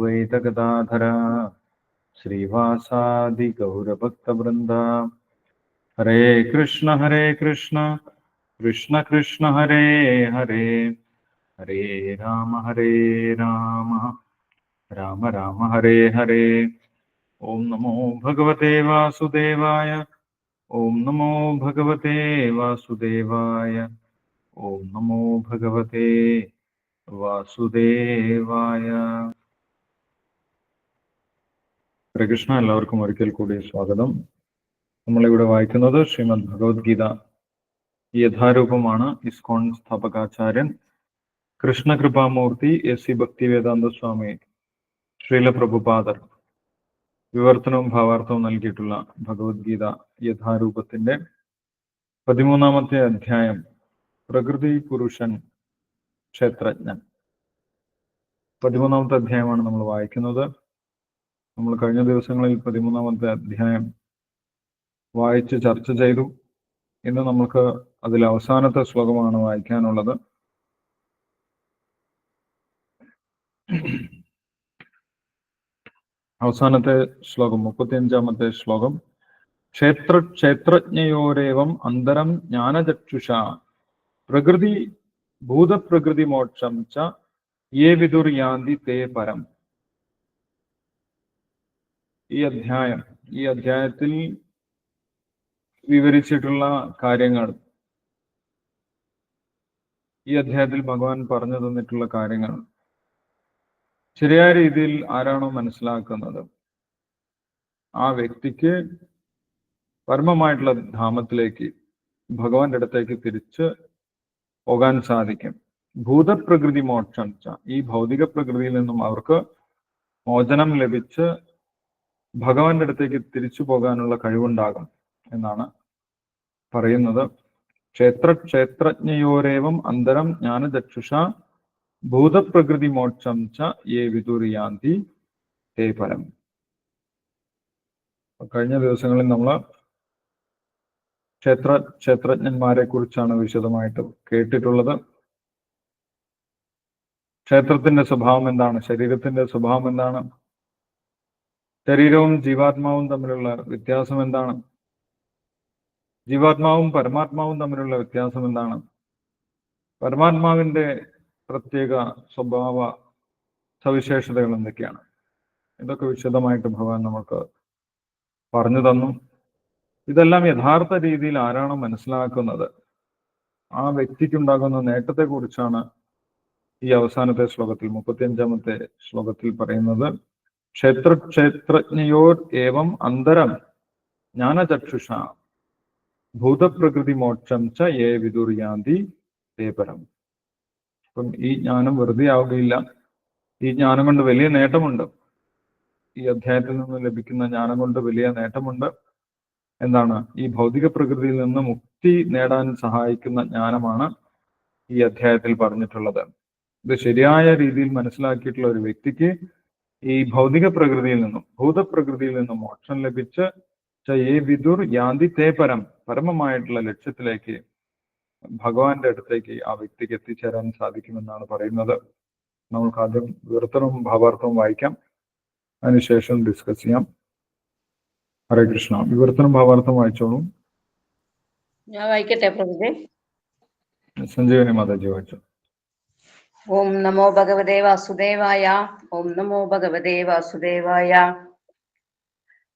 അദ്വൈത ഗദാധര ശ്രീവാസാദി ഗൗരഭക്തവൃന്ദ. ഹരേ കൃഷ്ണ കൃഷ്ണ കൃഷ്ണ ഹരേ ഹരേ, ഹരേ രാമ രാമ രാമ ഹരേ ഹരേ. ഓം നമോ ഭഗവതേ വാസുദേവായ. ഓം നമോ ഭഗവതേ വാസുദേവായ. ഓം നമോ ഭഗവതേ വാസുദേവായ. ഹരേകൃഷ്ണ. എല്ലാവർക്കും ഒരിക്കൽ കൂടി സ്വാഗതം. നമ്മളിവിടെ വായിക്കുന്നത് ശ്രീമദ് ഭഗവത്ഗീത യഥാരൂപമാണ്. ഇസ്കോൺ സ്ഥാപകാചാര്യൻ കൃഷ്ണകൃപാമൂർത്തി എസ്.സി. ഭക്തിവേദാന്ത സ്വാമി ശ്രീല പ്രഭുപാദർ വിവർത്തനവും ഭാവാർത്ഥവും നൽകിയിട്ടുള്ള ഭഗവത്ഗീത യഥാരൂപത്തിന്റെ 13-ാമത്തെ അധ്യായം, പ്രകൃതി പുരുഷൻ ക്ഷേത്രജ്ഞൻ. 13-ാമത്തെ അധ്യായമാണ് നമ്മൾ വായിക്കുന്നത്. നമ്മൾ കഴിഞ്ഞ ദിവസങ്ങളിൽ 13-ാമത്തെ അധ്യായം വായിച്ച് ചർച്ച ചെയ്തു. ഇന്ന് നമുക്ക് അതിൽ അവസാനത്തെ ശ്ലോകമാണ് വായിക്കാനുള്ളത്. അവസാനത്തെ ശ്ലോകം 35-ാമത്തെ ശ്ലോകം. ക്ഷേത്രജ്ഞയോരേവം അന്തരം ജ്ഞാനചക്ഷുഷ പ്രകൃതി ഭൂതപ്രകൃതി മോക്ഷം ച യേ വിദുർയാന്തി തേ പരം. ഈ അധ്യായത്തിൽ വിവരിച്ചിട്ടുള്ള കാര്യങ്ങൾ, ഈ അധ്യായത്തിൽ ഭഗവാൻ പറഞ്ഞു തന്നിട്ടുള്ള കാര്യങ്ങൾ ശരിയായ രീതിയിൽ ആരാണോ മനസ്സിലാക്കുന്നത് ആ വ്യക്തിക്ക് പരമമായിട്ടുള്ള ധാമത്തിലേക്ക്, ഭഗവാന്റെ അടുത്തേക്ക് തിരിച്ച് പോകാൻ സാധിക്കും. ഭൂതപ്രകൃതി മോക്ഷം ച, ഈ ഭൗതിക പ്രകൃതിയിൽ നിന്നും അവർക്ക് മോചനം ലഭിച്ച് ഭഗവാന്റെ അടുത്തേക്ക് തിരിച്ചു പോകാനുള്ള കഴിവുണ്ടാകും എന്നാണ് പറയുന്നത്. ക്ഷേത്രജ്ഞയോരേവം അന്തരം ജ്ഞാനചക്ഷുഷ ഭൂതപ്രകൃതി മോക്ഷം ച യേ വിദുർയാന്തി തേ പരം. കഴിഞ്ഞ ദിവസങ്ങളിൽ നമ്മൾ ക്ഷേത്രജ്ഞന്മാരെ കുറിച്ചാണ് വിശദമായിട്ട് കേട്ടിട്ടുള്ളത്. ക്ഷേത്രത്തിന്റെ സ്വഭാവം എന്താണ്? ശരീരത്തിന്റെ സ്വഭാവം എന്താണ്? ശരീരവും ജീവാത്മാവും തമ്മിലുള്ള വ്യത്യാസം എന്താണ്? ജീവാത്മാവും പരമാത്മാവും തമ്മിലുള്ള വ്യത്യാസം എന്താണ്? പരമാത്മാവിന്റെ പ്രത്യേക സ്വഭാവ സവിശേഷതകൾ എന്തൊക്കെയാണ്? ഇതൊക്കെ വിശദമായിട്ട് ഭഗവാൻ നമുക്ക് പറഞ്ഞു തന്നു. ഇതെല്ലാം യഥാർത്ഥ രീതിയിൽ ആരാണോ മനസ്സിലാക്കുന്നത് ആ വ്യക്തിക്കുണ്ടാകുന്ന നേട്ടത്തെ കുറിച്ചാണ് ഈ അവസാനത്തെ ശ്ലോകത്തിൽ, 35-ാമത്തെ ശ്ലോകത്തിൽ പറയുന്നത്. ക്ഷേത്രജ്ഞയോർ ഏവം അന്തരം ജ്ഞാനചക്ഷുഷ ഭൂതപ്രകൃതി മോക്ഷം ച യേ വിദുർയാന്തി തേ പരം. അപ്പം ഈ ജ്ഞാനം വെറുതെ ആവുകയില്ല. ഈ ജ്ഞാനം കൊണ്ട് വലിയ നേട്ടമുണ്ട്. ഈ അധ്യായത്തിൽ നിന്ന് ലഭിക്കുന്ന ജ്ഞാനം കൊണ്ട് വലിയ നേട്ടമുണ്ട്. എന്താണ്? ഈ ഭൗതിക പ്രകൃതിയിൽ നിന്ന് മുക്തി നേടാൻ സഹായിക്കുന്ന ജ്ഞാനമാണ് ഈ അധ്യായത്തിൽ പറഞ്ഞിട്ടുള്ളത്. ഇത് ശരിയായ രീതിയിൽ മനസ്സിലാക്കിയിട്ടുള്ള ഒരു വ്യക്തിക്ക് ഈ ഭൗതിക പ്രകൃതിയിൽ നിന്നും, ഭൂതപ്രകൃതിയിൽ നിന്നും മോക്ഷം ലഭിച്ച് യേ വിദുർ യാന്തി തേ പരം, പരമമായിട്ടുള്ള ലക്ഷ്യത്തിലേക്ക്, ഭഗവാന്റെ അടുത്തേക്ക് ആ വ്യക്തിക്ക് എത്തിച്ചേരാൻ സാധിക്കുമെന്നാണ് പറയുന്നത്. നമുക്ക് ആദ്യം വിവർത്തനവും ഭാവാർത്ഥവും വായിക്കാം, അതിനുശേഷം ഡിസ്കസ് ചെയ്യാം. ഹരേ കൃഷ്ണ. വിവർത്തനം ഭാവാർത്ഥം വായിച്ചോളൂ. ഞാൻ വായിക്കട്ടെ പ്രഭുജി? സഞ്ജീവനി മാതാജി വായിച്ചു. ഓം നമോ ഭഗവതേ വാസുദേവായ. ഓം നമോ ഭഗവതേ വാസുദേവായ.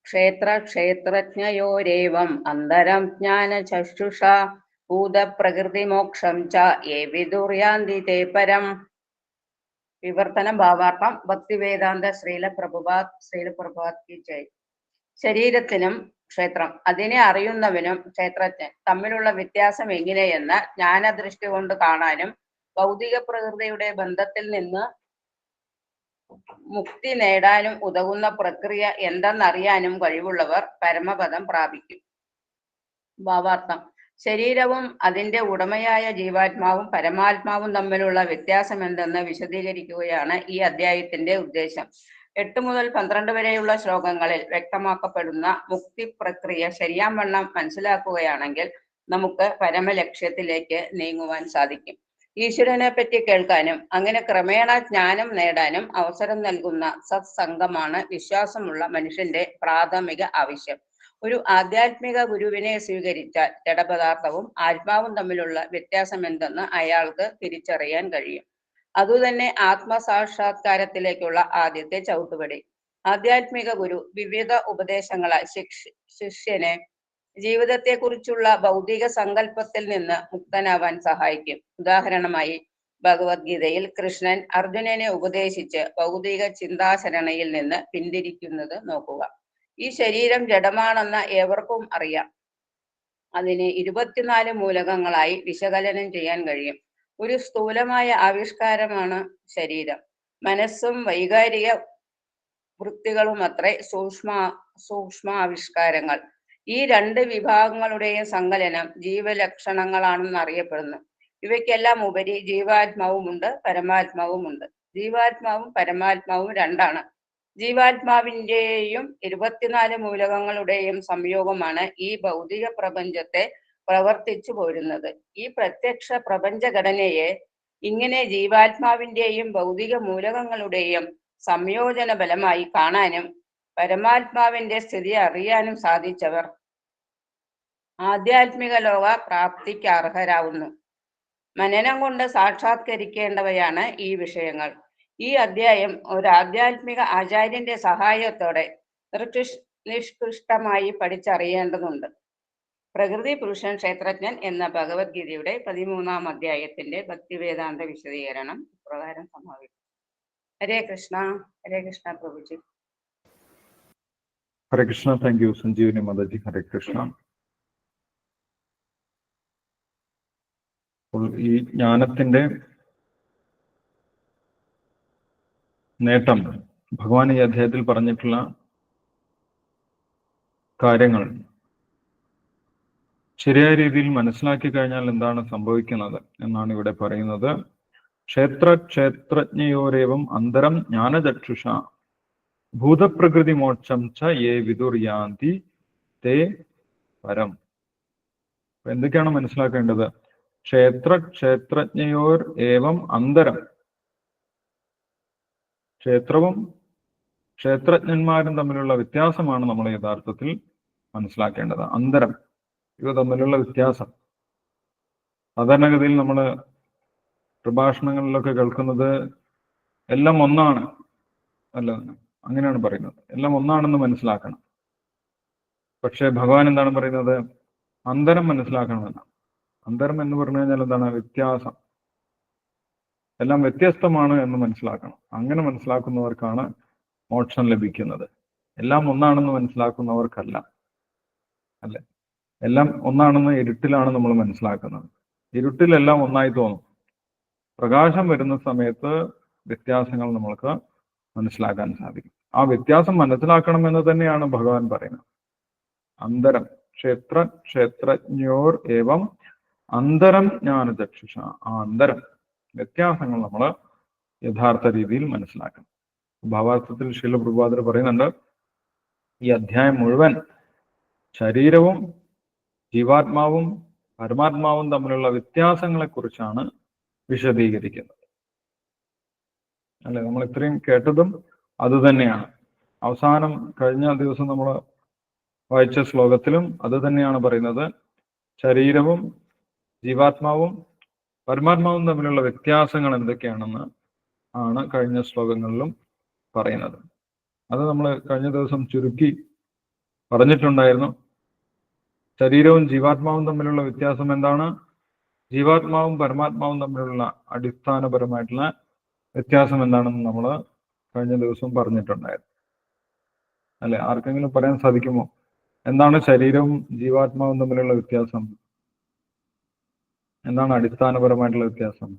ക്ഷേത്രജ്ഞയോരേവം അന്തരം ജ്ഞാനചക്ഷുഷ ഭൂതപ്രകൃതി മോക്ഷം ച യേ വിദുർയാന്തി തേ പരം. വിവർത്തനം ഭാവാർത്ഥം. ഭക്തിവേദാന്ത ശ്രീല പ്രഭുപാദ് കി ജയ്. ശരീരത്തിനും ക്ഷേത്രം, അതിനെ അറിയുന്നവനും ക്ഷേത്രജ്ഞൻ തമ്മിലുള്ള വ്യത്യാസം എങ്ങനെയെന്ന് ജ്ഞാനദൃഷ്ടി കൊണ്ട് കാണാനും ഭൗതിക പ്രകൃതിയുടെ ബന്ധത്തിൽ നിന്ന് മുക്തി നേടാനും ഉതകുന്ന പ്രക്രിയ എന്തെന്നറിയാനും കഴിവുള്ളവർ പരമപദം പ്രാപിക്കും. ഭാവാർത്ഥം. ശരീരവും അതിന്റെ ഉടമയായ ജീവാത്മാവും പരമാത്മാവും തമ്മിലുള്ള വ്യത്യാസം എന്തെന്ന് വിശദീകരിക്കുകയാണ് ഈ അധ്യായത്തിന്റെ ഉദ്ദേശം. 8 മുതൽ 12 വരെയുള്ള ശ്ലോകങ്ങളിൽ വ്യക്തമാക്കപ്പെടുന്ന മുക്തി പ്രക്രിയ ശരിയാവണ്ണം മനസ്സിലാക്കുകയാണെങ്കിൽ നമുക്ക് പരമലക്ഷ്യത്തിലേക്ക് നീങ്ങുവാൻ സാധിക്കും. ഈശ്വരനെ പറ്റി കേൾക്കാനും അങ്ങനെ ക്രമേണ ജ്ഞാനം നേടാനും അവസരം നൽകുന്ന സത്സംഗമാണ് വിശ്വാസമുള്ള മനുഷ്യന്റെ പ്രാഥമിക ആവശ്യം. ഒരു ആധ്യാത്മിക ഗുരുവിനെ സ്വീകരിച്ചാൽ ജഡപദാർത്ഥവും ആത്മാവും തമ്മിലുള്ള വ്യത്യാസം എന്തെന്ന് അയാൾക്ക് തിരിച്ചറിയാൻ കഴിയും. അതുതന്നെ ആത്മസാക്ഷാത്കാരത്തിലേക്കുള്ള ആദ്യത്തെ ചവിട്ടുപടി. ആധ്യാത്മിക ഗുരു വിവിധ ഉപദേശങ്ങളാൽ ശിഷ്യനെ ജീവിതത്തെക്കുറിച്ചുള്ള ഭൗതിക സങ്കല്പത്തിൽ നിന്ന് മുക്തനാവാൻ സഹായിക്കും. ഉദാഹരണമായി ഭഗവത്ഗീതയിൽ കൃഷ്ണൻ അർജുനനെ ഉപദേശിച്ച് ഭൗതിക ചിന്താശരണയിൽ നിന്ന് പിന്തിരിക്കുന്നത് നോക്കുക. ഈ ശരീരം ജഡമാണെന്ന് ഏവർക്കും അറിയാം. അതിനെ 24 മൂലകങ്ങളായി വിശകലനം ചെയ്യാൻ കഴിയും. ഒരു സ്ഥൂലമായ ആവിഷ്കാരമാണ് ശരീരം. മനസ്സും വൈകാരിക വൃത്തികളും അത്രേ സൂക്ഷ്മാവിഷ്കാരങ്ങൾ. ഈ രണ്ട് വിഭാഗങ്ങളുടെയും സങ്കലനം ജീവലക്ഷണങ്ങളാണെന്ന് അറിയപ്പെടുന്നു. ഇവയ്ക്കെല്ലാം ഉപരി ജീവാത്മാവുമുണ്ട്, പരമാത്മാവുമുണ്ട്. ജീവാത്മാവും പരമാത്മാവും രണ്ടാണ്. ജീവാത്മാവിന്റെയും 24 മൂലകങ്ങളുടെയും സംയോഗമാണ് ഈ ഭൗതിക പ്രപഞ്ചത്തെ പ്രവർത്തിച്ചു പോരുന്നത്. ഈ പ്രത്യക്ഷ പ്രപഞ്ചഘടനയെ ഇങ്ങനെ ജീവാത്മാവിന്റെയും ഭൗതിക മൂലകങ്ങളുടെയും സംയോജന ഫലമായി കാണാനും പരമാത്മാവിന്റെ സ്ഥിതി അറിയാനും സാധിച്ചവർ ആധ്യാത്മിക ലോക പ്രാപ്തിക്ക് അർഹരാകുന്നു. മനനം കൊണ്ട് സാക്ഷാത്കരിക്കേണ്ടവയാണ് ഈ വിഷയങ്ങൾ. ഈ അധ്യായം ഒരു ആധ്യാത്മിക ആചാര്യന്റെ സഹായത്തോടെ നിഷ്കൃഷ്ടമായി പഠിച്ചറിയേണ്ടതുണ്ട്. പ്രകൃതി പുരുഷൻ ക്ഷേത്രജ്ഞൻ എന്ന ഭഗവത്ഗീതയുടെ 13-ാം അധ്യായത്തിന്റെ ഭക്തിവേദാന്ത വിശദീകരണം ഇപ്രകാരം സമാപിക്കും. ഹരേ കൃഷ്ണ. ഹരേ കൃഷ്ണ പ്രഭുജി. ഹരേ കൃഷ്ണ. Thank you Sanjeevani Mataji. ഹരേ കൃഷ്ണ. ഈ ജ്ഞാനത്തിന്റെ നേട്ടം ഭഗവാൻ ഈ അധ്യായത്തിൽ പറഞ്ഞിട്ടുള്ള കാര്യങ്ങൾ ശരിയായ രീതിയിൽ മനസ്സിലാക്കി കഴിഞ്ഞാൽ എന്താണ് സംഭവിക്കുന്നത് എന്നാണ് ഇവിടെ പറയുന്നത്. ക്ഷേത്രജ്ഞയോരേവം അന്തരം ജ്ഞാനചക്ഷുഷ ഭൂതപ്രകൃതി മോക്ഷം ച യേ വിദുർയാന്തി തേ പരം. എന്തൊക്കെയാണ് മനസ്സിലാക്കേണ്ടത്? ക്ഷേത്രജ്ഞയോർ ഏവം അന്തരം. ക്ഷേത്രവും ക്ഷേത്രജ്ഞന്മാരും തമ്മിലുള്ള വ്യത്യാസമാണ് നമ്മൾ യഥാർത്ഥത്തിൽ മനസ്സിലാക്കേണ്ടത്. അന്തരം, ഇവ തമ്മിലുള്ള വ്യത്യാസം. സാധാരണഗതിയിൽ നമ്മൾ പ്രഭാഷണങ്ങളിലൊക്കെ കേൾക്കുന്നത് എല്ലാം ഒന്നാണ് അല്ല, അങ്ങനെയാണ് പറയുന്നത്. എല്ലാം ഒന്നാണെന്ന് മനസ്സിലാക്കണം. പക്ഷെ ഭഗവാൻ എന്താണ് പറയുന്നത്? അന്തരം മനസ്സിലാക്കണമെന്നാണ്. അന്തരം എന്ന് പറഞ്ഞു കഴിഞ്ഞാൽ എന്താണ്? വ്യത്യാസം. എല്ലാം വ്യത്യസ്തമാണ് എന്ന് മനസ്സിലാക്കണം. അങ്ങനെ മനസ്സിലാക്കുന്നവർക്കാണ് മോക്ഷം ലഭിക്കുന്നത്. എല്ലാം ഒന്നാണെന്ന് മനസ്സിലാക്കുന്നവർക്കല്ല. അല്ലെ? എല്ലാം ഒന്നാണെന്ന് ഇരുട്ടിലാണ് നമ്മൾ മനസ്സിലാക്കുന്നത്. ഇരുട്ടിലെല്ലാം ഒന്നായി തോന്നും. പ്രകാശം വരുന്ന സമയത്ത് വ്യത്യാസങ്ങൾ നമ്മൾക്ക് മനസ്സിലാക്കാൻ സാധിക്കും. ആ വ്യത്യാസം മനസ്സിലാക്കണമെന്ന് തന്നെയാണ് ഭഗവാൻ പറയുന്നത്. അന്തരം ക്ഷേത്രജ്ഞോർ ഏവം അന്തരം ജ്ഞാനചക്ഷുഷ. ആ അന്തരം, വ്യത്യാസങ്ങൾ നമ്മൾ യഥാർത്ഥ രീതിയിൽ മനസ്സിലാക്കണം. ഭാവാർത്ഥത്തിൽ ശ്രീല പ്രഭുപാദർ പറയുന്നുണ്ട്, ഈ അധ്യായം മുഴുവൻ ശരീരവും ജീവാത്മാവും പരമാത്മാവും തമ്മിലുള്ള വ്യത്യാസങ്ങളെ കുറിച്ചാണ് വിശദീകരിക്കുന്നത്. അല്ലെ? നമ്മൾ ഇത്രയും കേട്ടതും അത് തന്നെയാണ്. അവസാനം കഴിഞ്ഞ ദിവസം നമ്മൾ വായിച്ച ശ്ലോകത്തിലും അത് തന്നെയാണ് പറയുന്നത്. ശരീരവും ജീവാത്മാവും പരമാത്മാവും തമ്മിലുള്ള വ്യത്യാസങ്ങൾ എന്തൊക്കെയാണെന്ന് ആണ് കഴിഞ്ഞ ശ്ലോകങ്ങളിലും പറയുന്നത്. അത് നമ്മൾ കഴിഞ്ഞ ദിവസം ചുരുക്കി പറഞ്ഞിട്ടുണ്ടായിരുന്നു. ശരീരവും ജീവാത്മാവും തമ്മിലുള്ള വ്യത്യാസം എന്താണ്? ജീവാത്മാവും പരമാത്മാവും തമ്മിലുള്ള അടിസ്ഥാനപരമായിട്ടുള്ള വ്യത്യാസം എന്താണെന്ന് നമ്മൾ കഴിഞ്ഞ ദിവസം പറഞ്ഞിട്ടുണ്ടായിരുന്നു. അല്ലെ? ആർക്കെങ്കിലും പറയാൻ സാധിക്കുമോ? എന്താണ് ശരീരവും ജീവാത്മാവും തമ്മിലുള്ള വ്യത്യാസം? എന്താണ് അടിസ്ഥാനപരമായിട്ടുള്ള വ്യത്യാസം?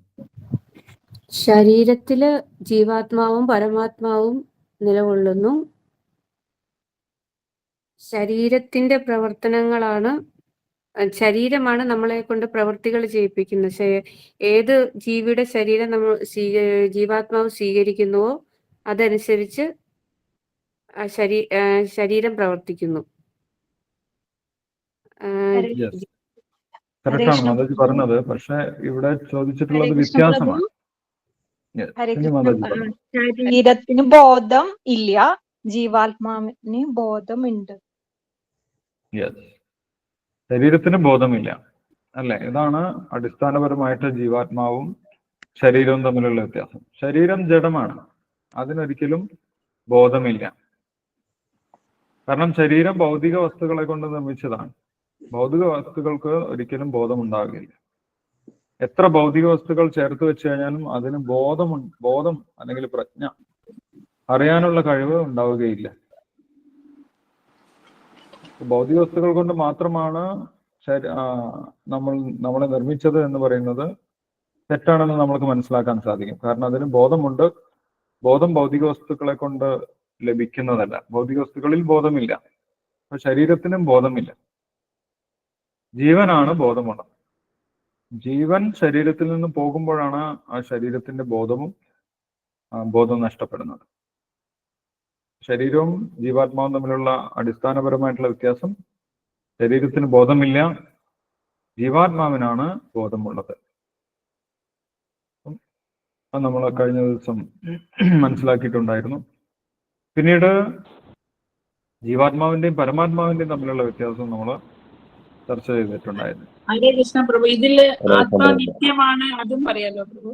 ശരീരത്തില് ജീവാത്മാവും പരമാത്മാവും നിലകൊള്ളുന്നു. ശരീരത്തിന്റെ പ്രവർത്തനങ്ങളാണ്, ശരീരമാണ് നമ്മളെ കൊണ്ട് പ്രവൃത്തികൾ ചെയ്യിപ്പിക്കുന്നത്. ഏത് ജീവിയുടെ ശരീരം നമ്മൾ ജീവാത്മാവ് സ്വീകരിക്കുന്നുവോ അതനുസരിച്ച് ശരീരം പ്രവർത്തിക്കുന്നു. കറക്റ്റാണ് മാതാജി പറഞ്ഞത്. പക്ഷെ ഇവിടെ ചോദിച്ചിട്ടുള്ളത് ഹരേ കൃഷ്ണ പ്രഭു. വ്യത്യാസമാണ്. Yes. ഹരേ ഇനി കൃഷ്ണ. മാതാജി പറഞ്ഞു. ശരീരത്തിന് ബോധം ഇല്ല, ജീവാത്മാവിന് ബോധമുണ്ട്. യെസ്, ശരീരത്തിന് ബോധമില്ല അല്ലെ? ഇതാണ് അടിസ്ഥാനപരമായിട്ട് ജീവാത്മാവും ശരീരവും തമ്മിലുള്ള വ്യത്യാസം. ശരീരം ജഡമാണ്, അതിനൊരിക്കലും ബോധമില്ല. കാരണം ശരീരം ഭൗതിക വസ്തുക്കളെ കൊണ്ട് നിർമ്മിച്ചതാണ്. ഭൗതിക വസ്തുക്കൾക്ക് ഒരിക്കലും ബോധമുണ്ടാകില്ല. എത്ര ഭൗതിക വസ്തുക്കൾ ചേർത്ത് വെച്ച് കഴിഞ്ഞാലും അതിന് ബോധം അല്ലെങ്കിൽ പ്രജ്ഞ, അറിയാനുള്ള കഴിവ് ഉണ്ടാവുകയില്ല. ഭൗതിക വസ്തുക്കൾ കൊണ്ട് മാത്രമാണ് നമ്മളെ നിർമ്മിച്ചത് എന്ന് പറയുന്നത് തെറ്റാണെന്ന് നമ്മൾക്ക് മനസ്സിലാക്കാൻ സാധിക്കും. കാരണം അതിന് ബോധമുണ്ട്. ബോധം ഭൗതിക വസ്തുക്കളെ കൊണ്ട് ലഭിക്കുന്നതല്ല. ഭൗതിക വസ്തുക്കളിൽ ബോധമില്ല. അപ്പൊ ശരീരത്തിനും ബോധമില്ല. ജീവനാണ് ബോധമുള്ളത്. ജീവൻ ശരീരത്തിൽ നിന്ന് പോകുമ്പോഴാണ് ആ ശരീരത്തിന്റെ ബോധം നഷ്ടപ്പെടുന്നത്. ശരീരവും ജീവാത്മാവും തമ്മിലുള്ള അടിസ്ഥാനപരമായിട്ടുള്ള വ്യത്യാസം, ശരീരത്തിന് ബോധമില്ല, ജീവാത്മാവിനാണ് ബോധമുള്ളത്. അത് നമ്മൾ കഴിഞ്ഞ ദിവസം മനസ്സിലാക്കിയിട്ടുണ്ടായിരുന്നു. പിന്നീട് ജീവാത്മാവിന്റെയും പരമാത്മാവിന്റെയും തമ്മിലുള്ള വ്യത്യാസം നമ്മൾ ചർച്ച ചെയ്തിട്ടുണ്ടായിരുന്നു. ഹരേ കൃഷ്ണ പ്രഭു, ഇതില് ആത്മാ നിത്യമാണ്, അതും പറയാലോ പ്രഭു?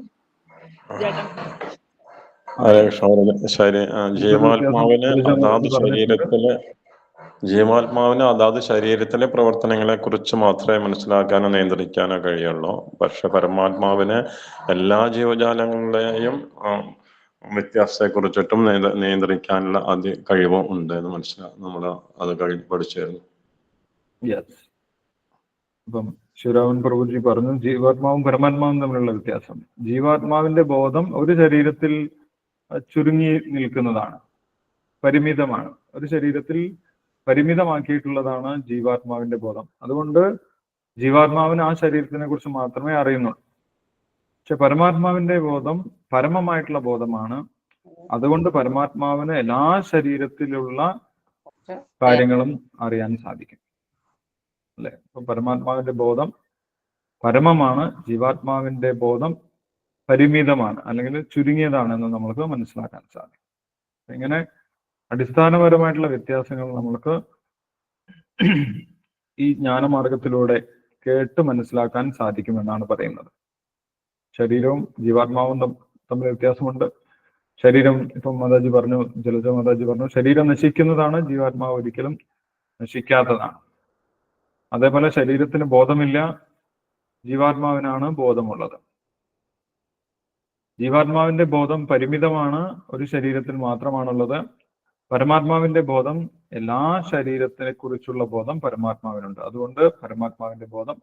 ജീവാത്മാവിന് അതാത് ശരീരത്തിലെ പ്രവർത്തനങ്ങളെ കുറിച്ച് മാത്രമേ മനസ്സിലാക്കാനോ നിയന്ത്രിക്കാനോ കഴിയുള്ളൂ. പക്ഷെ പരമാത്മാവിന് എല്ലാ ജീവജാലങ്ങളുടെയും വ്യത്യാസത്തെ കുറിച്ചിട്ടും നിയന്ത്രിക്കാനുള്ള കഴിവും ഉണ്ട് എന്ന് നമ്മൾ അത് പഠിച്ചായിരുന്നു. ഇപ്പം ശിവരാമൻ പ്രഭുജി പറഞ്ഞു ജീവാത്മാവും പരമാത്മാവും തമ്മിലുള്ള വ്യത്യാസം. ജീവാത്മാവിന്റെ ബോധം ഒരു ശരീരത്തിൽ ചുരുങ്ങി നിൽക്കുന്നതാണ്, പരിമിതമാണ്. ഒരു ശരീരത്തിൽ പരിമിതമാക്കിയിട്ടുള്ളതാണ് ജീവാത്മാവിന്റെ ബോധം. അതുകൊണ്ട് ജീവാത്മാവിന് ആ ശരീരത്തിനെ കുറിച്ച് മാത്രമേ അറിയുന്നുള്ളൂ. പക്ഷെ പരമാത്മാവിന്റെ ബോധം പരമമായിട്ടുള്ള ബോധമാണ്. അതുകൊണ്ട് പരമാത്മാവിന് എല്ലാ ശരീരത്തിലുള്ള കാര്യങ്ങളും അറിയാൻ സാധിക്കും അല്ലെ? അപ്പൊ പരമാത്മാവിന്റെ ബോധം പരമമാണ്, ജീവാത്മാവിന്റെ ബോധം പരിമിതമാണ് അല്ലെങ്കിൽ ചുരുങ്ങിയതാണെന്ന് നമ്മൾക്ക് മനസ്സിലാക്കാൻ സാധിക്കും. ഇങ്ങനെ അടിസ്ഥാനപരമായിട്ടുള്ള വ്യത്യാസങ്ങൾ നമ്മൾക്ക് ഈ ജ്ഞാനമാർഗത്തിലൂടെ കേട്ട് മനസ്സിലാക്കാൻ സാധിക്കുമെന്നാണ് പറയുന്നത്. ശരീരവും ജീവാത്മാവും തമ്മിൽ വ്യത്യാസമുണ്ട്. ശരീരം, ഇപ്പം മാതാജി പറഞ്ഞു, ജലജ മാതാജി പറഞ്ഞു, ശരീരം നശിക്കുന്നതാണ്, ജീവാത്മാവ് ഒരിക്കലും നശിക്കാത്തതാണ്. അതേപോലെ ശരീരത്തിന് ബോധമില്ല, ജീവാത്മാവിനാണ് ബോധമുള്ളത്. ജീവാത്മാവിന്റെ ബോധം പരിമിതമാണ്, ഒരു ശരീരത്തിൽ മാത്രമാണുള്ളത്. പരമാത്മാവിന്റെ ബോധം, എല്ലാ ശരീരത്തിനെ കുറിച്ചുള്ള ബോധം പരമാത്മാവിനുണ്ട്. അതുകൊണ്ട് പരമാത്മാവിന്റെ ബോധം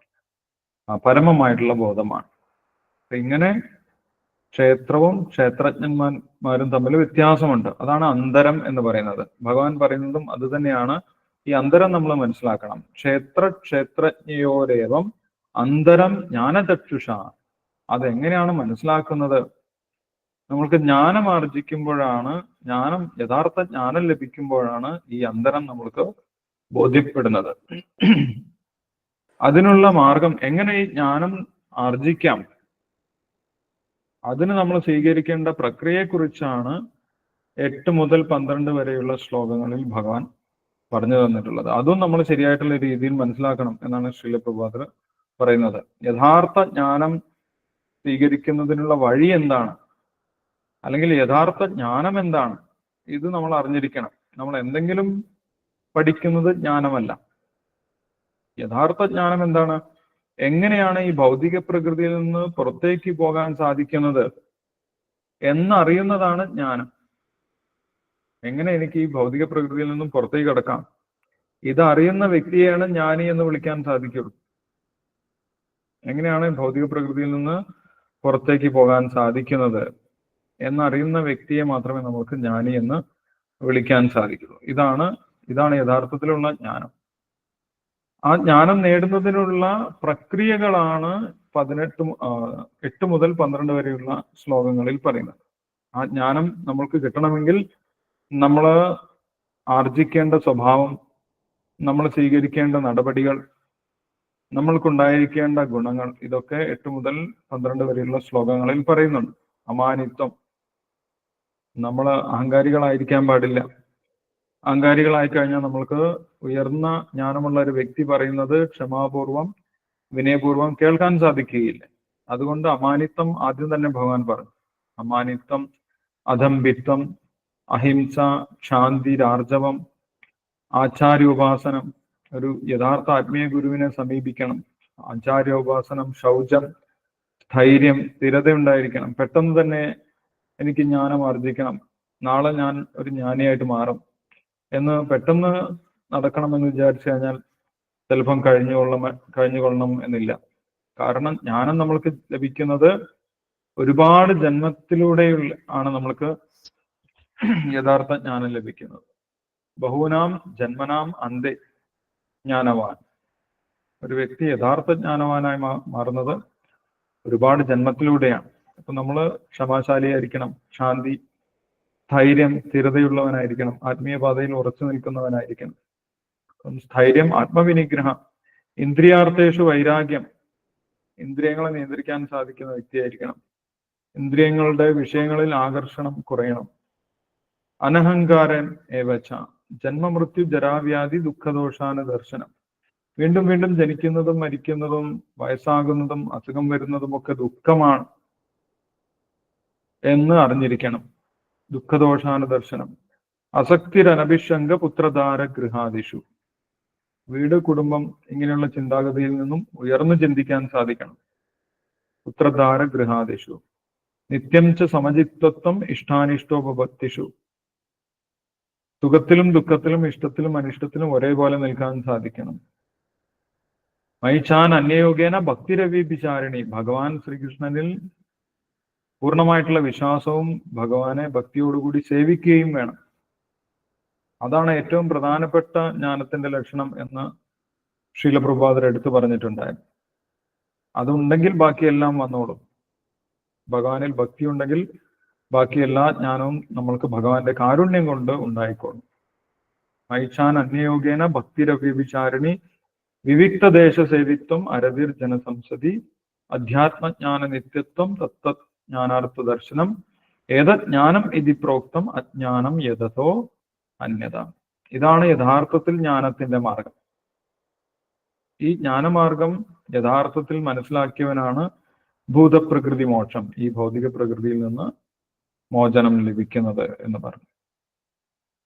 പരമമായിട്ടുള്ള ബോധമാണ്. ഇങ്ങനെ ക്ഷേത്രവും ക്ഷേത്രജ്ഞന്മാരും തമ്മിൽ വ്യത്യാസമുണ്ട്. അതാണ് അന്തരം എന്ന് പറയുന്നത്. ഭഗവാൻ പറയുന്നതും അത് തന്നെയാണ്. ഈ അന്തരം നമ്മൾ മനസ്സിലാക്കണം. ക്ഷേത്രജ്ഞയോരേവം അന്തരം ജ്ഞാനചക്ഷുഷ. അതെങ്ങനെയാണ് മനസ്സിലാക്കുന്നത്? നമ്മൾക്ക് ജ്ഞാനം ആർജിക്കുമ്പോഴാണ്, യഥാർത്ഥ ജ്ഞാനം ലഭിക്കുമ്പോഴാണ് ഈ അന്തരം നമ്മൾക്ക് ബോധ്യപ്പെടുന്നത്. അതിനുള്ള മാർഗം, എങ്ങനെ ഈ ജ്ഞാനം ആർജിക്കാം, അതിന് നമ്മൾ സ്വീകരിക്കേണ്ട പ്രക്രിയയെക്കുറിച്ചാണ് 8 മുതൽ 12 വരെയുള്ള ശ്ലോകങ്ങളിൽ ഭഗവാൻ പറഞ്ഞു തന്നിട്ടുള്ളത്. അതും നമ്മൾ ശരിയായിട്ടുള്ള രീതിയിൽ മനസ്സിലാക്കണം എന്നാണ് ശ്രീല പ്രഭുപാദർ പറയുന്നത്. യഥാർത്ഥ ജ്ഞാനം സ്വീകരിക്കുന്നതിനുള്ള വഴി എന്താണ്, അല്ലെങ്കിൽ യഥാർത്ഥ ജ്ഞാനം എന്താണ്, ഇത് നമ്മൾ അറിഞ്ഞിരിക്കണം. നമ്മൾ എന്തെങ്കിലും പഠിക്കുന്നത് ജ്ഞാനമല്ല. യഥാർത്ഥ ജ്ഞാനം എന്താണ്? എങ്ങനെയാണ് ഈ ഭൗതിക പ്രകൃതിയിൽ നിന്ന് പുറത്തേക്ക് പോകാൻ സാധിക്കുന്നത് എന്നറിയുന്നതാണ് ജ്ഞാനം. എങ്ങനെ എനിക്ക് ഈ ഭൗതിക പ്രകൃതിയിൽ നിന്നും പുറത്തേക്ക് കടക്കാം, ഇതറിയുന്ന വ്യക്തിയെയാണ് ജ്ഞാനി എന്ന് വിളിക്കാൻ സാധിക്കുള്ളൂ. എങ്ങനെയാണ് ഭൗതിക പ്രകൃതിയിൽ നിന്ന് പുറത്തേക്ക് പോകാൻ സാധിക്കുന്നത് എന്നറിയുന്ന വ്യക്തിയെ മാത്രമേ നമുക്ക് ജ്ഞാനി എന്ന് വിളിക്കാൻ സാധിക്കുള്ളൂ. ഇതാണ് യഥാർത്ഥത്തിലുള്ള ജ്ഞാനം. ആ ജ്ഞാനം നേടുന്നതിനുള്ള പ്രക്രിയകളാണ് 8 മുതൽ 12 വരെയുള്ള ശ്ലോകങ്ങളിൽ പറയുന്നത്. ആ ജ്ഞാനം നമ്മൾക്ക് കിട്ടണമെങ്കിൽ നമ്മൾ ആർജിക്കേണ്ട സ്വഭാവം, നമ്മൾ സ്വീകരിക്കേണ്ട നടപടികൾ, നമ്മൾക്കുണ്ടായിരിക്കേണ്ട ഗുണങ്ങൾ, ഇതൊക്കെ 8 മുതൽ 12 വരെയുള്ള ശ്ലോകങ്ങളിൽ പറയുന്നുണ്ട്. അമാനിത്വം, നമ്മൾ അഹങ്കാരികളായിരിക്കാൻ പാടില്ല. അഹങ്കാരികളായി കഴിഞ്ഞാൽ നമ്മൾക്ക് ഉയർന്ന ജ്ഞാനമുള്ള ഒരു വ്യക്തി പറയുന്നത് ക്ഷമാപൂർവം വിനയപൂർവം കേൾക്കാൻ സാധിക്കുകയില്ല. അതുകൊണ്ട് അമാനിത്വം ആദ്യം തന്നെ ഭഗവാൻ പറഞ്ഞു. അമാനിത്വം, അധംബിത്വം, അഹിംസ, ശാന്തി, രാർജവം, ആചാര്യോപാസനം, ഒരു യഥാർത്ഥ ആത്മീയ ഗുരുവിനെ സമീപിക്കണം. ആചാര്യോപാസനം, ശൗചം, ധൈര്യം, സ്ഥിരത ഉണ്ടായിരിക്കണം. പെട്ടെന്ന് തന്നെ എനിക്ക് ജ്ഞാനം ആർജിക്കണം, നാളെ ഞാൻ ഒരു ജ്ഞാനിയായിട്ട് മാറും എന്ന് പെട്ടെന്ന് നടക്കണമെന്ന് വിചാരിച്ചു കഴിഞ്ഞാൽ ചിലപ്പം കഴിഞ്ഞുകൊള്ളണം എന്നില്ല. കാരണം ജ്ഞാനം നമ്മൾക്ക് ലഭിക്കുന്നത് ഒരുപാട് ജന്മത്തിലൂടെ ആണ് നമ്മൾക്ക് യഥാർത്ഥ ജ്ഞാനം ലഭിക്കുന്നത്. ബഹൂനാം ജന്മനാം അന്തേ ജ്ഞാനവാൻ. ഒരു വ്യക്തി യഥാർത്ഥ ജ്ഞാനവാനായി മാറുന്നത് ഒരുപാട് ജന്മത്തിലൂടെയാണ്. അപ്പൊ നമ്മൾ ക്ഷമാശാലിയായിരിക്കണം, ശാന്തി, ധൈര്യം, സ്ഥിരതയുള്ളവനായിരിക്കണം, ആത്മീയ പാതയിൽ ഉറച്ചു നിൽക്കുന്നവനായിരിക്കണം. സ്ഥൈര്യം, ആത്മവിനിഗ്രഹം, ഇന്ദ്രിയാർത്ഥേഷു വൈരാഗ്യം, ഇന്ദ്രിയങ്ങളെ നിയന്ത്രിക്കാൻ സാധിക്കുന്ന വ്യക്തിയായിരിക്കണം. ഇന്ദ്രിയങ്ങളുടെ വിഷയങ്ങളിൽ ആകർഷണം കുറയണം. അനഹങ്കാരൻ ഏവച്ച, ജന്മമൃത്യു ജരാവ്യാധി ദുഃഖദോഷാന ദർശനം. വീണ്ടും വീണ്ടും ജനിക്കുന്നതും മരിക്കുന്നതും വയസ്സാകുന്നതും അസുഖം വരുന്നതും ഒക്കെ ദുഃഖമാണ് എന്ന് അറിഞ്ഞിരിക്കണം. ദുഃഖദോഷാന ദർശനം. അസക്തിരനഭിഷംഗ പുത്രധാര ഗൃഹാദിഷു. വീട്, കുടുംബം, ഇങ്ങനെയുള്ള ചിന്താഗതിയിൽ നിന്നും ഉയർന്നു ചിന്തിക്കാൻ സാധിക്കണം. പുത്രധാര ഗൃഹാദിഷു. നിത്യം ച സമചിത്വത്വം ഇഷ്ടാനിഷ്ടോപപത്തിഷു. സുഖത്തിലും ദുഃഖത്തിലും ഇഷ്ടത്തിലും അനിഷ്ടത്തിലും ഒരേപോലെ നിൽക്കാൻ സാധിക്കണം. മൈചാൻ അന്യയോഗേന ഭക്തിരവി വിചാരിണി. ഭഗവാൻ ശ്രീകൃഷ്ണനിൽ പൂർണ്ണമായിട്ടുള്ള വിശ്വാസവും ഭഗവാനെ ഭക്തിയോടുകൂടി സേവിക്കുകയും വേണം. അതാണ് ഏറ്റവും പ്രധാനപ്പെട്ട ജ്ഞാനത്തിന്റെ ലക്ഷണം എന്ന് ശ്രീല പ്രഭുപാദർ എടുത്തു പറഞ്ഞിട്ടുണ്ടായിരുന്നു. അതുണ്ടെങ്കിൽ ബാക്കിയെല്ലാം വന്നോളും. ഭഗവാനിൽ ഭക്തി ഉണ്ടെങ്കിൽ ബാക്കി എല്ലാ ജ്ഞാനവും നമ്മൾക്ക് ഭഗവാന്റെ കാരുണ്യം കൊണ്ട് ഉണ്ടായിക്കോളും. മൈച്ചാൻ അന്യയോഗേന ഭക്തിരവ്യഭിചാരിണി വിവിക്തദേശ സേവിത്വം അരതിർ ജനസംസതി അധ്യാത്മജ്ഞാന നിത്യത്വം തത്തത് ജ്ഞാനാർത്ഥ ദർശനം ഏതത് ജ്ഞാനം ഇതി പ്രോക്തം അജ്ഞാനം യഥോ അന്യത. ഇതാണ് യഥാർത്ഥത്തിൽ ജ്ഞാനത്തിന്റെ മാർഗം. ഈ ജ്ഞാനമാർഗം യഥാർത്ഥത്തിൽ മനസ്സിലാക്കിയവനാണ് ഭൂതപ്രകൃതി മോക്ഷം, ഈ ഭൗതിക പ്രകൃതിയിൽ നിന്ന് മോചനം ലഭിക്കുന്നത് എന്ന് പറഞ്ഞു.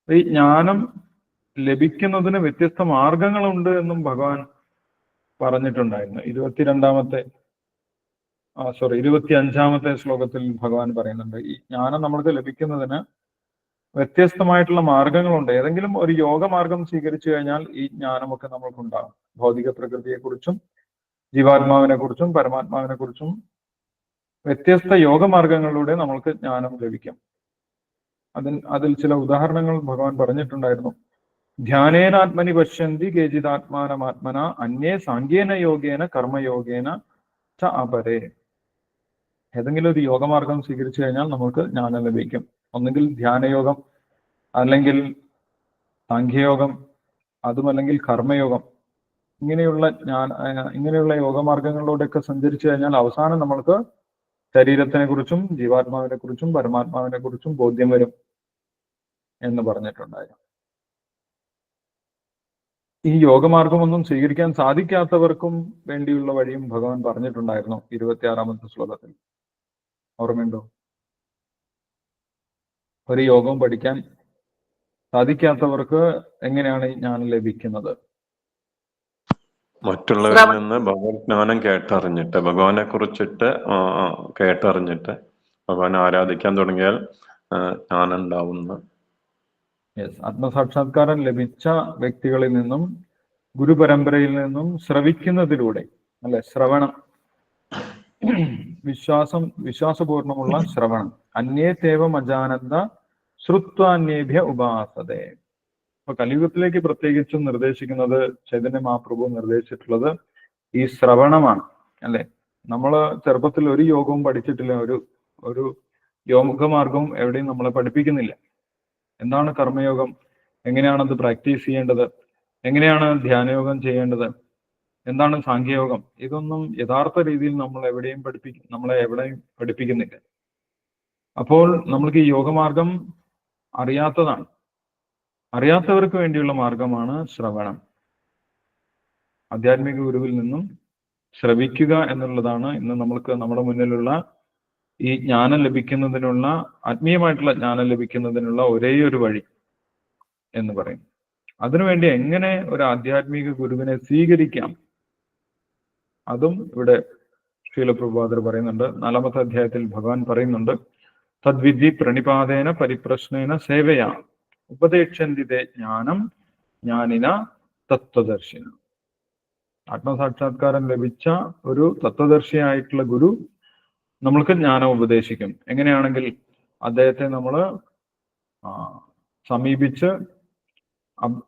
ഈ ജ്ഞാനം ലഭിക്കുന്നതിന് വ്യത്യസ്ത മാർഗങ്ങളുണ്ട് എന്നും ഭഗവാൻ പറഞ്ഞിട്ടുണ്ടായിരുന്നു. 25-ാമത്തെ ശ്ലോകത്തിൽ ഭഗവാൻ പറയുന്നുണ്ട്, ഈ ജ്ഞാനം നമ്മൾക്ക് ലഭിക്കുന്നതിന് വ്യത്യസ്തമായിട്ടുള്ള മാർഗങ്ങളുണ്ട്. ഏതെങ്കിലും ഒരു യോഗമാർഗം സ്വീകരിച്ചു കഴിഞ്ഞാൽ ഈ ജ്ഞാനമൊക്കെ നമ്മൾക്കുണ്ടാകും. ഭൗതിക പ്രകൃതിയെക്കുറിച്ചും ജീവാത്മാവിനെ കുറിച്ചും പരമാത്മാവിനെ കുറിച്ചും വ്യത്യസ്ത യോഗമാർഗങ്ങളിലൂടെ നമ്മൾക്ക് ജ്ഞാനം ലഭിക്കും. അതിൽ ചില ഉദാഹരണങ്ങൾ ഭഗവാൻ പറഞ്ഞിട്ടുണ്ടായിരുന്നു. ധ്യാനേനാത്മനി പശ്യന്തി കേചിതാത്മാനമാത്മന അന്യേ സാങ്കേന യോഗേന കർമ്മയോഗേന ച അപരേ. ഏതെങ്കിലും ഒരു യോഗമാർഗം സ്വീകരിച്ചു കഴിഞ്ഞാൽ നമുക്ക് ജ്ഞാനം ലഭിക്കും. ഒന്നുകിൽ ധ്യാനയോഗം, അല്ലെങ്കിൽ സാഖ്യയോഗം, അതുമല്ലെങ്കിൽ കർമ്മയോഗം. ഇങ്ങനെയുള്ള യോഗമാർഗങ്ങളിലൂടെയൊക്കെ സഞ്ചരിച്ചു കഴിഞ്ഞാൽ അവസാനം നമ്മൾക്ക് ശരീരത്തിനെ കുറിച്ചും ജീവാത്മാവിനെ കുറിച്ചും പരമാത്മാവിനെ കുറിച്ചും ബോധ്യം വരും എന്ന് പറഞ്ഞിട്ടുണ്ടായിരുന്നു. ഈ യോഗമാർഗമൊന്നും സ്വീകരിക്കാൻ സാധിക്കാത്തവർക്കും വേണ്ടിയുള്ള വഴിയും ഭഗവാൻ പറഞ്ഞിട്ടുണ്ടായിരുന്നു 26-ാമത്തെ ശ്ലോകത്തിൽ. ഓർമ്മയുണ്ടോ? ഒരു യോഗവും പഠിക്കാൻ സാധിക്കാത്തവർക്ക് എങ്ങനെയാണ് ഈ ജ്ഞാനം ലഭിക്കുന്നത്? മറ്റുള്ളവരിൽ നിന്ന് ഭഗവത് ജ്ഞാനം കേട്ടറിഞ്ഞിട്ട്, ഭഗവാനെ കുറിച്ചിട്ട് കേട്ടറിഞ്ഞിട്ട് ഭഗവാനെ ആരാധിക്കാൻ തുടങ്ങിയാൽ ജ്ഞാനം ഉണ്ടാവുന്ന. ആത്മസാക്ഷാത്കാരം ലഭിച്ച വ്യക്തികളിൽ നിന്നും ഗുരുപരമ്പരയിൽ നിന്നും ശ്രവിക്കുന്നതിലൂടെ, അല്ലെ, ശ്രവണം, വിശ്വാസപൂർണമുള്ള ശ്രവണം. അന്യേതേവം അജാനന്ദ ശ്രുത്വാന്യേഭ്യ ഉപാസതേ. അപ്പൊ കലിയുഗത്തിലേക്ക് പ്രത്യേകിച്ചും നിർദ്ദേശിക്കുന്നത്, ചൈതന്യ മഹാപ്രഭു നിർദ്ദേശിച്ചിട്ടുള്ളത് ഈ ശ്രവണമാണ്, അല്ലെ. നമ്മൾ ചെറുപ്പത്തിൽ ഒരു യോഗവും പഠിച്ചിട്ടില്ല, ഒരു യോഗമാർഗവും എവിടെയും നമ്മളെ പഠിപ്പിക്കുന്നില്ല. എന്താണ് കർമ്മയോഗം, എങ്ങനെയാണത് പ്രാക്ടീസ് ചെയ്യേണ്ടത്, എങ്ങനെയാണ് ധ്യാനയോഗം ചെയ്യേണ്ടത്, എന്താണ് സാഖ്യയോഗം? ഇതൊന്നും യഥാർത്ഥ രീതിയിൽ നമ്മളെ എവിടെയും പഠിപ്പിക്കുന്നില്ല. അപ്പോൾ നമ്മൾക്ക് ഈ യോഗമാർഗം അറിയാത്തതാണ്. അറിയാത്തവർക്ക് വേണ്ടിയുള്ള മാർഗമാണ് ശ്രവണം. ആധ്യാത്മിക ഗുരുവിൽ നിന്നും ശ്രവിക്കുക എന്നുള്ളതാണ് ഇന്ന് നമ്മൾക്ക് നമ്മുടെ മുന്നിലുള്ള ഈ ജ്ഞാനം ലഭിക്കുന്നതിനുള്ള, ആത്മീയമായിട്ടുള്ള ജ്ഞാനം ലഭിക്കുന്നതിനുള്ള ഒരേ ഒരു വഴി എന്ന് പറയും. അതിനുവേണ്ടി എങ്ങനെ ഒരു ആധ്യാത്മിക ഗുരുവിനെ സ്വീകരിക്കാം, അതും ഇവിടെ ശീലപ്രഭുപാദർ പറയുന്നുണ്ട്. 4-ാമത്തെ അധ്യായത്തിൽ ഭഗവാൻ പറയുന്നുണ്ട്, തദ്വിധി പ്രണിപാതേന പരിപ്രശ്നേന സേവയാ ഉപദേക്ഷന്തിതേ ജ്ഞാനം ജ്ഞാനിന തത്വദർശിന. ആത്മസാക്ഷാത്കാരം ലഭിച്ച ഒരു തത്വദർശിയായിട്ടുള്ള ഗുരു നമ്മൾക്ക് ജ്ഞാനം ഉപദേശിക്കും. എങ്ങനെയാണെങ്കിൽ അദ്ദേഹത്തെ നമ്മൾ സമീപിച്ച്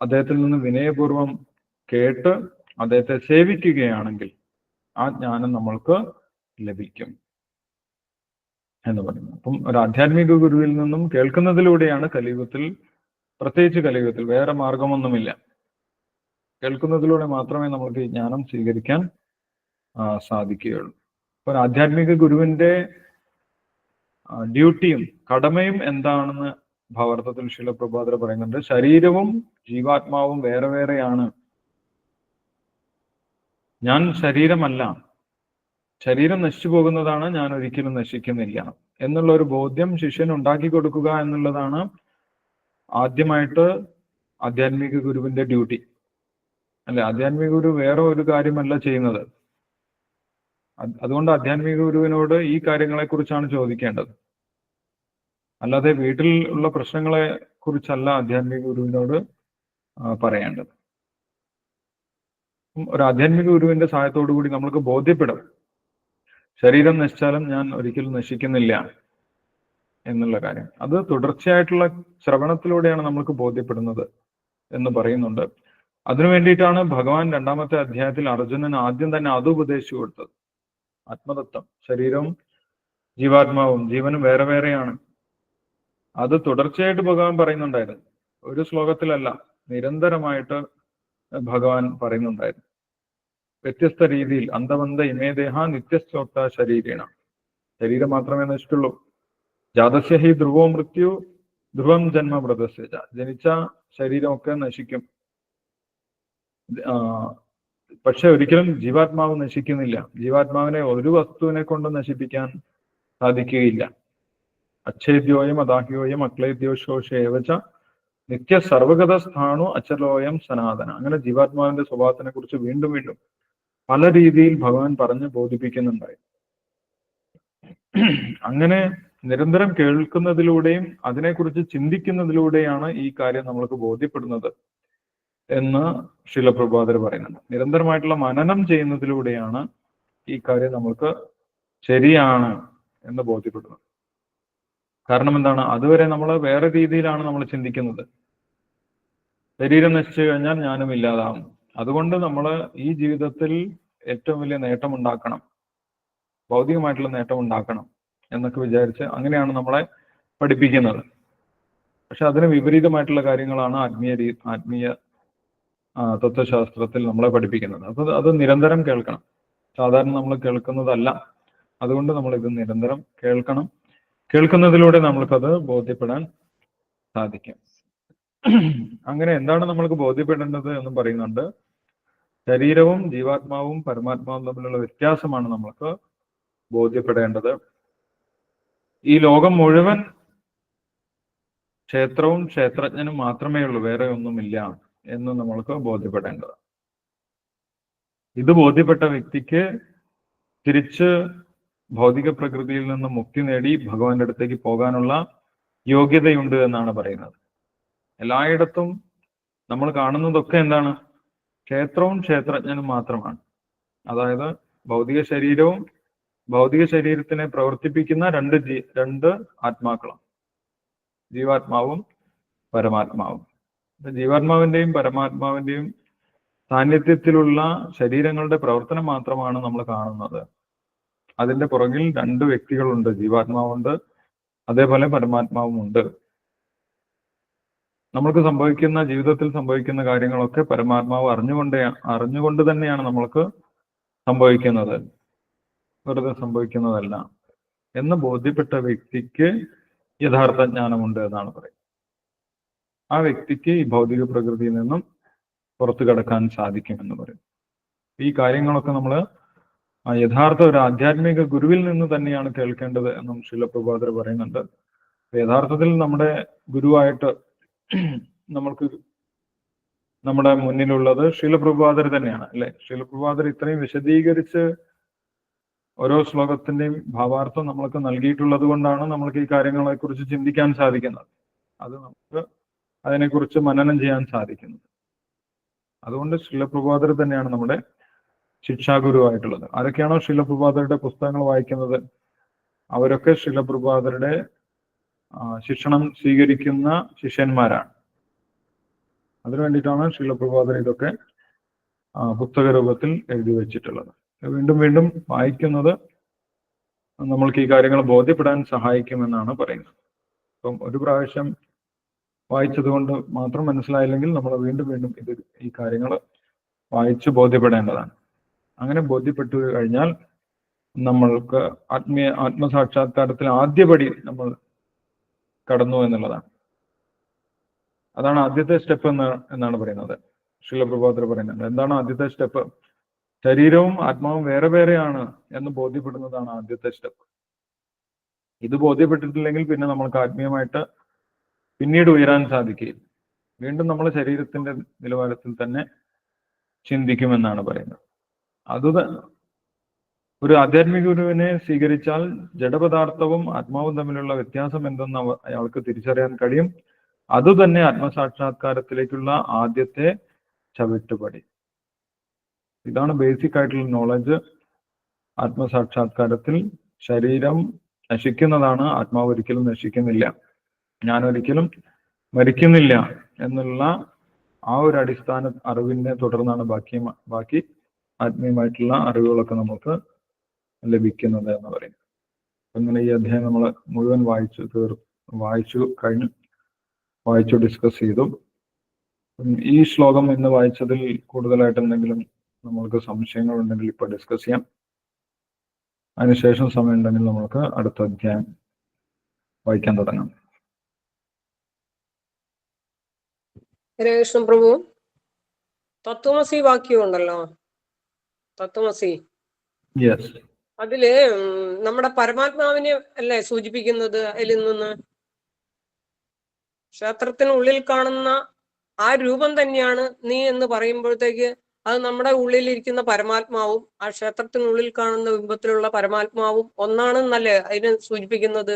അദ്ദേഹത്തിൽ നിന്ന് വിനയപൂർവം കേട്ട് അദ്ദേഹത്തെ സേവിക്കുകയാണെങ്കിൽ ആ ജ്ഞാനം നമ്മൾക്ക് ലഭിക്കും എന്ന് പറയുന്നു. അപ്പം ഒരു ആധ്യാത്മിക ഗുരുവിൽ നിന്നും കേൾക്കുന്നതിലൂടെയാണ് കലിയുഗത്തിൽ, പ്രത്യേകിച്ച് കലിയുഗത്തിൽ വേറെ മാർഗമൊന്നുമില്ല. കേൾക്കുന്നതിലൂടെ മാത്രമേ നമുക്ക് ഈ ജ്ഞാനം സ്വീകരിക്കാൻ സാധിക്കുകയുള്ളൂ. ഒരു ആധ്യാത്മിക ഗുരുവിന്റെ ഡ്യൂട്ടിയും കടമയും എന്താണെന്ന് ഭാവാർത്ഥത്തിൽ ശീലപ്രഭാതർ പറയുന്നുണ്ട്. ശരീരവും ജീവാത്മാവും വേറെ വേറെയാണ്. ഞാൻ ശരീരമല്ല, ശരീരം നശിച്ചു പോകുന്നതാണ്, ഞാൻ ഒരിക്കലും നശിക്കുന്നില്ല എന്നുള്ള ഒരു ബോധ്യം ശിഷ്യൻ ഉണ്ടാക്കി കൊടുക്കുക എന്നുള്ളതാണ് ആദ്യമായിട്ട് ആധ്യാത്മിക ഗുരുവിന്റെ ഡ്യൂട്ടി. അല്ലെ, ആധ്യാത്മിക ഗുരു വേറെ ഒരു കാര്യമല്ല ചെയ്യുന്നത്. അതുകൊണ്ട് ആധ്യാത്മിക ഗുരുവിനോട് ഈ കാര്യങ്ങളെ കുറിച്ചാണ് ചോദിക്കേണ്ടത്. അല്ലാതെ വീട്ടിൽ ഉള്ള പ്രശ്നങ്ങളെ കുറിച്ചല്ല ആധ്യാത്മിക ഗുരുവിനോട് പറയേണ്ടത്. ഒരു ആധ്യാത്മിക ഗുരുവിന്റെ സഹായത്തോടു കൂടി നമ്മൾക്ക് ബോധ്യപ്പെടും, ശരീരം നശിച്ചാലും ഞാൻ ഒരിക്കലും നശിക്കുന്നില്ല എന്നുള്ള കാര്യം. അത് തുടർച്ചയായിട്ടുള്ള ശ്രവണത്തിലൂടെയാണ് നമ്മൾക്ക് ബോധ്യപ്പെടുന്നത് എന്ന് പറയുന്നുണ്ട്. അതിനു വേണ്ടിയിട്ടാണ് ഭഗവാൻ 2-ാമത്തെ അധ്യായത്തിൽ അർജുനൻ ആദ്യം തന്നെ അത് ഉപദേശിച്ചു കൊടുത്തത്. ആത്മതത്വം, ശരീരവും ജീവാത്മാവും ജീവനും വേറെ വേറെയാണ്. അത് തുടർച്ചയായിട്ട് ഭഗവാൻ പറയുന്നുണ്ടായിരുന്നു. ഒരു ശ്ലോകത്തിലല്ല, നിരന്തരമായിട്ട് ഭഗവാൻ പറയുന്നുണ്ടായിരുന്നു. വ്യത്യസ്ത രീതിയിൽ അന്തവന്ത ഇമേദേഹ നിത്യസ്വക്ത ശരീരേണ. ശരീരം മാത്രമേ നശിച്ചുള്ളൂ. ജാതസ്യ ഹി ധ്രുവോ മൃത്യു ധ്രുവം ജന്മ വ്രതസ്യ. ജനിച്ച ശരീരമൊക്കെ നശിക്കും, പക്ഷെ ഒരിക്കലും ജീവാത്മാവ് നശിക്കുന്നില്ല. ജീവാത്മാവിനെ ഒരു വസ്തുവിനെ കൊണ്ട് നശിപ്പിക്കാൻ സാധിക്കുകയില്ല. അച്ഛേദ്യോയം അദാഹ്യോയം അക്ലേദ്യോഷോഷേവച നിത്യ സർവഗത സ്ഥാണു അചലോയം സനാതന. അങ്ങനെ ജീവാത്മാവിന്റെ സ്വഭാവത്തിനെ കുറിച്ച് വീണ്ടും വീണ്ടും പല രീതിയിൽ ഭഗവാൻ പറഞ്ഞ് ബോധിപ്പിക്കുന്നുണ്ടായി. അങ്ങനെ നിരന്തരം കേൾക്കുന്നതിലൂടെയും അതിനെക്കുറിച്ച് ചിന്തിക്കുന്നതിലൂടെയാണ് ഈ കാര്യം നമ്മൾക്ക് ബോധ്യപ്പെടുന്നത് എന്ന് ശീലപ്രഭാതർ പറയുന്നുണ്ട്. നിരന്തരമായിട്ടുള്ള മനനം ചെയ്യുന്നതിലൂടെയാണ് ഈ കാര്യം നമ്മൾക്ക് ശരിയാണ് എന്ന് ബോധ്യപ്പെടുന്നത്. കാരണം എന്താണ്? അതുവരെ നമ്മൾ വേറെ രീതിയിലാണ് നമ്മൾ ചിന്തിക്കുന്നത്. ശരീരം നശിച്ചു കഴിഞ്ഞാൽ ഞാനും ഇല്ലാതാവും, അതുകൊണ്ട് നമ്മൾ ഈ ജീവിതത്തിൽ ഏറ്റവും വലിയ നേട്ടം ഉണ്ടാക്കണം, ഭൗതികമായിട്ടുള്ള നേട്ടം ഉണ്ടാക്കണം എന്നൊക്കെ വിചാരിച്ച് അങ്ങനെയാണ് നമ്മളെ പഠിപ്പിക്കുന്നത്. പക്ഷെ അതിന് വിപരീതമായിട്ടുള്ള കാര്യങ്ങളാണ് ആത്മീയ തത്വശാസ്ത്രത്തിൽ നമ്മളെ പഠിപ്പിക്കുന്നത്. അപ്പൊ അത് നിരന്തരം കേൾക്കണം. സാധാരണ നമ്മൾ കേൾക്കുന്നതല്ല, അതുകൊണ്ട് നമ്മൾ ഇത് നിരന്തരം കേൾക്കണം. കേൾക്കുന്നതിലൂടെ നമ്മൾക്കത് ബോധ്യപ്പെടാൻ സാധിക്കും. അങ്ങനെ എന്താണ് നമ്മൾക്ക് ബോധ്യപ്പെടേണ്ടത് എന്നും പറയുന്നുണ്ട്. ശരീരവും ജീവാത്മാവും പരമാത്മാവും തമ്മിലുള്ള വ്യത്യാസമാണ് നമ്മൾക്ക് ബോധ്യപ്പെടേണ്ടത്. ഈ ലോകം മുഴുവൻ ക്ഷേത്രവും ക്ഷേത്രജ്ഞനും മാത്രമേ ഉള്ളൂ, വേറെ ഒന്നുമില്ല എന്ന് നമ്മൾക്ക് ബോധ്യപ്പെടേണ്ടത്. ഇത് ബോധ്യപ്പെട്ട വ്യക്തിക്ക് തിരിച്ച് ഭൗതിക പ്രകൃതിയിൽ നിന്ന് മുക്തി നേടി ഭഗവാന്റെ അടുത്തേക്ക് പോകാനുള്ള യോഗ്യതയുണ്ട് എന്നാണ് പറയുന്നത്. എല്ലായിടത്തും നമ്മൾ കാണുന്നതൊക്കെ എന്താണ്? ക്ഷേത്രവും ക്ഷേത്രജ്ഞനും മാത്രമാണ്. അതായത് ഭൗതിക ശരീരവും ഭൗതിക ശരീരത്തിനെ പ്രവർത്തിപ്പിക്കുന്ന രണ്ട് ആത്മാക്കളും, ജീവാത്മാവും പരമാത്മാവും. ജീവാത്മാവിന്റെയും പരമാത്മാവിന്റെയും സാന്നിധ്യത്തിലുള്ള ശരീരങ്ങളുടെ പ്രവർത്തനം മാത്രമാണ് നമ്മൾ കാണുന്നത്. അതിന്റെ പുറകിൽ രണ്ട് വ്യക്തികളുണ്ട്, ജീവാത്മാവുണ്ട്, അതേപോലെ പരമാത്മാവും ഉണ്ട്. നമ്മൾക്ക് സംഭവിക്കുന്ന ജീവിതത്തിൽ സംഭവിക്കുന്ന കാര്യങ്ങളൊക്കെ പരമാത്മാവ് അറിഞ്ഞുകൊണ്ട് തന്നെയാണ് നമ്മൾക്ക് സംഭവിക്കുന്നത്, വെറുതെ സംഭവിക്കുന്നതല്ല എന്ന് ബോധ്യപ്പെട്ട വ്യക്തിക്ക് യഥാർത്ഥ ജ്ഞാനമുണ്ട് എന്നാണ് പറയുന്നത്. ആ വ്യക്തിക്ക് ഈ ഭൗതിക പ്രകൃതിയിൽ നിന്നും പുറത്തു കടക്കാൻ സാധിക്കുമെന്ന് പറയും. ഈ കാര്യങ്ങളൊക്കെ നമ്മൾ യഥാർത്ഥ ഒരു ആധ്യാത്മിക ഗുരുവിൽ നിന്ന് തന്നെയാണ് കേൾക്കേണ്ടത് എന്നും ശ്രീല പ്രഭാതർ പറയുന്നുണ്ട്. യഥാർത്ഥത്തിൽ നമ്മുടെ ഗുരുവായിട്ട് നമ്മൾക്ക് നമ്മുടെ മുന്നിലുള്ളത് ശ്രീല പ്രഭാതർ തന്നെയാണ്, അല്ലെ? ശ്രീല പ്രഭാതർ ഇത്രയും വിശദീകരിച്ച് ഓരോ ശ്ലോകത്തിന്റെയും ഭാവാർത്ഥം നമ്മൾക്ക് നൽകിയിട്ടുള്ളത് കൊണ്ടാണ് നമ്മൾക്ക് ഈ കാര്യങ്ങളെ കുറിച്ച് ചിന്തിക്കാൻ സാധിക്കുന്നത്. അത് നമുക്ക് അതിനെക്കുറിച്ച് മനനം ചെയ്യാൻ സാധിക്കുന്നത്. അതുകൊണ്ട് ശ്രീല പ്രഭാതർ തന്നെയാണ് നമ്മുടെ ശിക്ഷാഗുരുവായിട്ടുള്ളത്. ആരൊക്കെയാണോ ശ്രീല പ്രഭാതരുടെ പുസ്തകങ്ങൾ വായിക്കുന്നത് അവരൊക്കെ ശ്രീല പ്രഭാതരുടെ ശിക്ഷണം സ്വീകരിക്കുന്ന ശിഷ്യന്മാരാണ്. അതിനു വേണ്ടിയിട്ടാണ് ശ്രീല പ്രഭാതർ ഇതൊക്കെ പുസ്തക രൂപത്തിൽ എഴുതി വെച്ചിട്ടുള്ളത്. വീണ്ടും വീണ്ടും വായിക്കുന്നത് നമ്മൾക്ക് ഈ കാര്യങ്ങൾ ബോധ്യപ്പെടാൻ സഹായിക്കുമെന്നാണ് പറയുന്നത്. അപ്പം ഒരു പ്രാവശ്യം വായിച്ചത് കൊണ്ട് മാത്രം മനസ്സിലായില്ലെങ്കിൽ നമ്മൾ വീണ്ടും വീണ്ടും ഈ കാര്യങ്ങൾ വായിച്ച് ബോധ്യപ്പെടേണ്ടതാണ്. അങ്ങനെ ബോധ്യപ്പെട്ടു കഴിഞ്ഞാൽ നമ്മൾക്ക് ആത്മസാക്ഷാത്കാരത്തിൽ ആദ്യപടി നമ്മൾ കടന്നു എന്നുള്ളതാണ്. അതാണ് ആദ്യത്തെ സ്റ്റെപ്പ് എന്നാണ് പറയുന്നത്. ശ്രീല പ്രഭാതർ പറയുന്നുണ്ട്. എന്താണ് ആദ്യത്തെ സ്റ്റെപ്പ്? ശരീരവും ആത്മാവും വേറെ വേറെയാണ് എന്ന് ബോധ്യപ്പെടുന്നതാണ് ആദ്യത്തെ സ്റ്റെപ്പ്. ഇത് ബോധ്യപ്പെട്ടിട്ടില്ലെങ്കിൽ പിന്നെ നമ്മൾക്ക് ആത്മീയമായിട്ട് പിന്നീട് ഉയരാൻ സാധിക്കുകയില്ല. വീണ്ടും നമ്മൾ ശരീരത്തിന്റെ നിലവാരത്തിൽ തന്നെ ചിന്തിക്കുമെന്നാണ് പറയുന്നത്. അത് ഒരു ആധ്യാത്മിക ഗുരുവിനെ സ്വീകരിച്ചാൽ ജഡപദാർത്ഥവും ആത്മാവും തമ്മിലുള്ള വ്യത്യാസം എന്തെന്ന് അയാൾക്ക് തിരിച്ചറിയാൻ കഴിയും. അതുതന്നെ ആത്മസാക്ഷാത്കാരത്തിലേക്കുള്ള ആദ്യത്തെ ചവിട്ടുപടി. ഇതാണ് ബേസിക് ആയിട്ടുള്ള നോളജ്. ആത്മസാക്ഷാത്കാരത്തിൽ ശരീരം നശിക്കുന്നതാണ്, ആത്മാവ് ഒരിക്കലും നശിക്കുന്നില്ല, ഞാൻ ഒരിക്കലും മരിക്കുന്നില്ല എന്നുള്ള ആ ഒരു അടിസ്ഥാന അറിവിനെ തുടർന്നാണ് ബാക്കി ആത്മീയമായിട്ടുള്ള അറിവുകളൊക്കെ നമുക്ക് ലഭിക്കുന്നത് എന്ന് പറയും. അങ്ങനെ ഈ അധ്യായം നമ്മൾ മുഴുവൻ വായിച്ചു ഡിസ്കസ് ചെയ്തു. ഈ ശ്ലോകം ഇന്ന് വായിച്ചതിൽ കൂടുതലായിട്ട് എന്തെങ്കിലും നമ്മൾക്ക് സംശയങ്ങൾ ഉണ്ടെങ്കിൽ ഇപ്പോൾ ഡിസ്കസ് ചെയ്യാം. അതിനുശേഷം സമയം ഉണ്ടെങ്കിൽ നമുക്ക് അടുത്ത അധ്യായം വായിക്കാൻ തുടങ്ങാം. ഹരേ കൃഷ്ണ പ്രഭു, തത്വമസി വാക്യമുണ്ടല്ലോ, തത്വമസി, യെസ്, അതില് നമ്മുടെ പരമാത്മാവിനെ അല്ലേ സൂചിപ്പിക്കുന്നത്? അതിൽ നിന്ന് ക്ഷേത്രത്തിനുള്ളിൽ കാണുന്ന ആ രൂപം തന്നെയാണ് നീ എന്ന് പറയുമ്പോഴത്തേക്ക് അത് നമ്മുടെ ഉള്ളിലിരിക്കുന്ന പരമാത്മാവും ആ ക്ഷേത്രത്തിനുള്ളിൽ കാണുന്ന ബിംബത്തിലുള്ള പരമാത്മാവും ഒന്നാണെന്നല്ലേ അതിനെ സൂചിപ്പിക്കുന്നത്?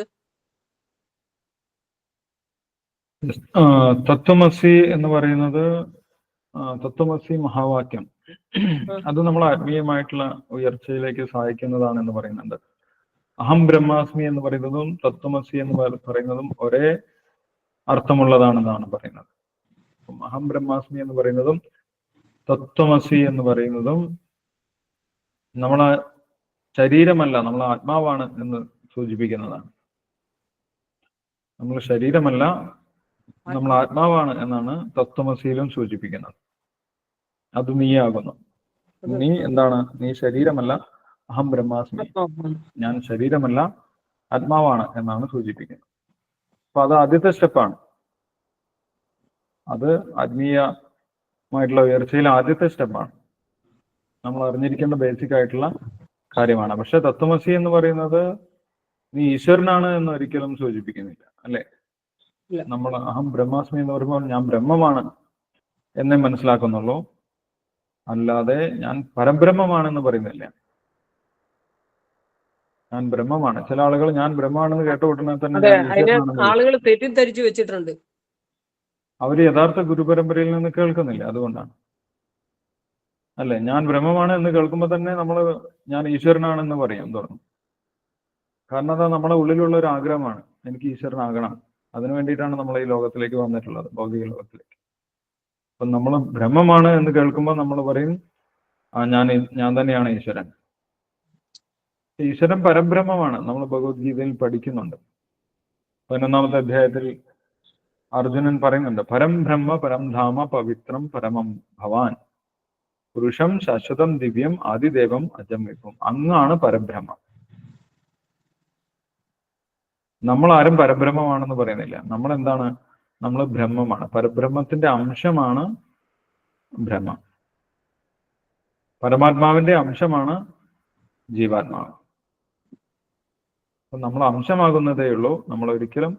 തത്വമസി എന്ന് പറയുന്നത് തത്വമസി മഹാവാക്യം. അത് നമ്മൾ ആത്മീയമായിട്ടുള്ള ഉയർച്ചയിലേക്ക് സഹായിക്കുന്നതാണെന്ന് പറയുന്നുണ്ട്. അഹം ബ്രഹ്മാസ്മി എന്ന് പറയുന്നതും തത്വമസി എന്ന് പറയുന്നതും ഒരേ അർത്ഥമുള്ളതാണെന്നാണ് പറയുന്നത്. അഹം ബ്രഹ്മാസ്മി എന്ന് പറയുന്നതും തത്വമസി എന്ന് പറയുന്നതും നമ്മളെ ശരീരമല്ല, നമ്മൾ ആത്മാവാണ് എന്ന് സൂചിപ്പിക്കുന്നതാണ്. നമ്മൾ ശരീരമല്ല, നമ്മൾ ആത്മാവാണ് എന്നാണ് തത്വമസിയിലും സൂചിപ്പിക്കുന്നത്. അത് നീയാകുന്നു. നീ എന്താണ്? നീ ശരീരമല്ല, അഹം ബ്രഹ്മാസ്മി, ഞാൻ ശരീരമല്ല ആത്മാവാണ് എന്നാണ് സൂചിപ്പിക്കുന്നത്. അപ്പൊ അത് ആദ്യത്തെ സ്റ്റെപ്പാണ്. അത് ആത്മീയമായിട്ടുള്ള ഉയർച്ചയിൽ ആദ്യത്തെ സ്റ്റെപ്പാണ്. നമ്മൾ അറിഞ്ഞിരിക്കേണ്ട ബേസിക് ആയിട്ടുള്ള കാര്യമാണ്. പക്ഷെ തത്വമസി എന്ന് പറയുന്നത് നീ ഈശ്വരനാണ് എന്ന് ഒരിക്കലും സൂചിപ്പിക്കുന്നില്ല, അല്ലെ? നമ്മൾ അഹം ബ്രഹ്മാസ്മി എന്ന് പറയുമ്പോൾ ഞാൻ ബ്രഹ്മമാണ് എന്നേ മനസ്സിലാക്കുന്നുള്ളൂ, അല്ലാതെ ഞാൻ പരബ്രഹ്മമാണെന്ന് പറയുന്നില്ല. ഞാൻ ബ്രഹ്മമാണ്. ചില ആളുകൾ ഞാൻ ബ്രഹ്മമാണെന്ന് കേട്ട ഉടനെ തന്നെ ആളുകൾ തെറ്റിദ്ധരിച്ചു വെച്ചിട്ടുണ്ട്. അവര് യഥാർത്ഥ ഗുരുപരമ്പരയിൽ നിന്ന് കേൾക്കുന്നില്ല, അതുകൊണ്ടാണ്. അല്ലെ, ഞാൻ ബ്രഹ്മമാണ് എന്ന് കേൾക്കുമ്പോൾ തന്നെ നമ്മൾ ഞാൻ ഈശ്വരനാണെന്ന് പറയാൻ തുടങ്ങും. കാരണം അതാ നമ്മളെ ഉള്ളിലുള്ള ഒരു ആഗ്രഹമാണ്, എനിക്ക് ഈശ്വരനാകണം. അതിനു വേണ്ടിയിട്ടാണ് നമ്മൾ ഈ ലോകത്തിലേക്ക് വന്നിട്ടുള്ളത്, ഭൗതിക ലോകത്തിലേക്ക്. അപ്പൊ നമ്മൾ ബ്രഹ്മമാണ് എന്ന് കേൾക്കുമ്പോൾ നമ്മൾ പറയും ഞാൻ തന്നെയാണ് ഈശ്വരൻ. ഈശ്വരൻ പരബ്രഹ്മമാണ്. നമ്മൾ ഭഗവത്ഗീതയിൽ പഠിക്കുന്നുണ്ട്. 11-ാമത്തെ അധ്യായത്തിൽ അർജുനൻ പറയുന്നുണ്ട്, പരം ബ്രഹ്മ പരം ധാമ പവിത്രം പരമം ഭവാൻ പുരുഷം ശാശ്വതം ദിവ്യം ആദിദേവം അജം വിഭും. അങ്ങാണ് പരബ്രഹ്മം. നമ്മളാരും പരബ്രഹ്മമാണെന്ന് പറയുന്നില്ല. നമ്മൾ എന്താണ്? നമ്മൾ ബ്രഹ്മമാണ്. പരബ്രഹ്മത്തിന്റെ അംശമാണ് ബ്രഹ്മം. പരമാത്മാവിന്റെ അംശമാണ് ജീവാത്മാവ്. അപ്പൊ നമ്മൾ അംശമാകുന്നതേ ഉള്ളൂ, നമ്മൾ ഒരിക്കലും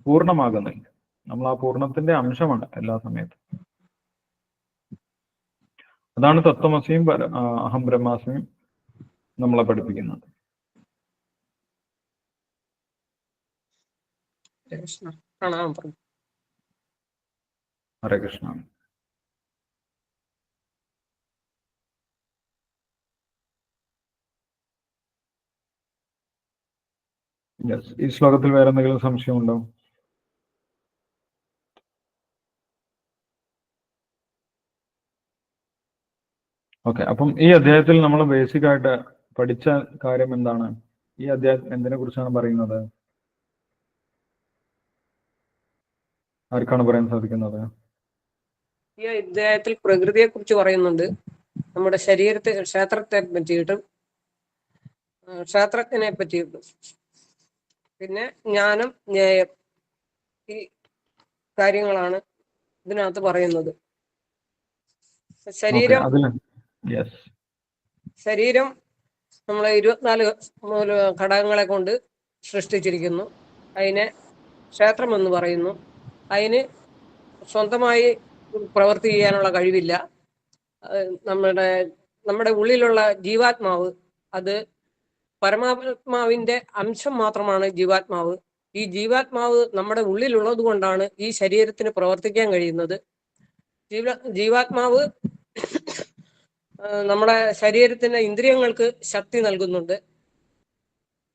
പൂർണ്ണമാകുന്നില്ല. നമ്മൾ ആ പൂർണ്ണത്തിന്റെ അംശമാണ് എല്ലാ സമയത്തും. അതാണ് തത്വമസിയും അഹം ബ്രഹ്മാസ്മിയും നമ്മളെ പഠിപ്പിക്കുന്നത്. ഹരേ കൃഷ്ണ. യെസ്, ഈ ശ്ലോകത്തിൽ വേറെ എന്തെങ്കിലും സംശയമുണ്ടോ? ഓക്കെ, അപ്പം ഈ അധ്യായത്തിൽ നമ്മൾ ബേസിക് ആയിട്ട് പഠിച്ച കാര്യം എന്താണ്? ഈ അധ്യായം എന്തിനെ കുറിച്ചാണ് പറയുന്നത്? ആർക്കാണ് പറയാൻ സാധിക്കുന്നത്? ഈ അധ്യായത്തിൽ പ്രകൃതിയെ കുറിച്ച് പറയുന്നുണ്ട്, നമ്മുടെ ശരീരത്തെ, ക്ഷേത്രത്തെ പറ്റിയിട്ടും ക്ഷേത്രജ്ഞനെ പറ്റിയിട്ടും, പിന്നെ ജ്ഞാനം, ന്യായം, ഈ കാര്യങ്ങളാണ് ഇതിനകത്ത് പറയുന്നത്. ശരീരം നമ്മളെ 24 ഘടകങ്ങളെ കൊണ്ട് സൃഷ്ടിച്ചിരിക്കുന്നു. അതിനെ ക്ഷേത്രം എന്ന് പറയുന്നു. അതിന് സ്വന്തമായി പ്രവൃത്തി ചെയ്യാനുള്ള കഴിവില്ല. നമ്മുടെ ഉള്ളിലുള്ള ജീവാത്മാവ്, അത് പരമാത്മാവിന്റെ അംശം മാത്രമാണ് ജീവാത്മാവ്. ഈ ജീവാത്മാവ് നമ്മുടെ ഉള്ളിലുള്ളത് കൊണ്ടാണ് ഈ ശരീരത്തിന് പ്രവർത്തിക്കാൻ കഴിയുന്നത്. ജീവാത്മാവ് നമ്മുടെ ശരീരത്തിന്, ഇന്ദ്രിയങ്ങൾക്ക് ശക്തി നൽകുന്നുണ്ട്.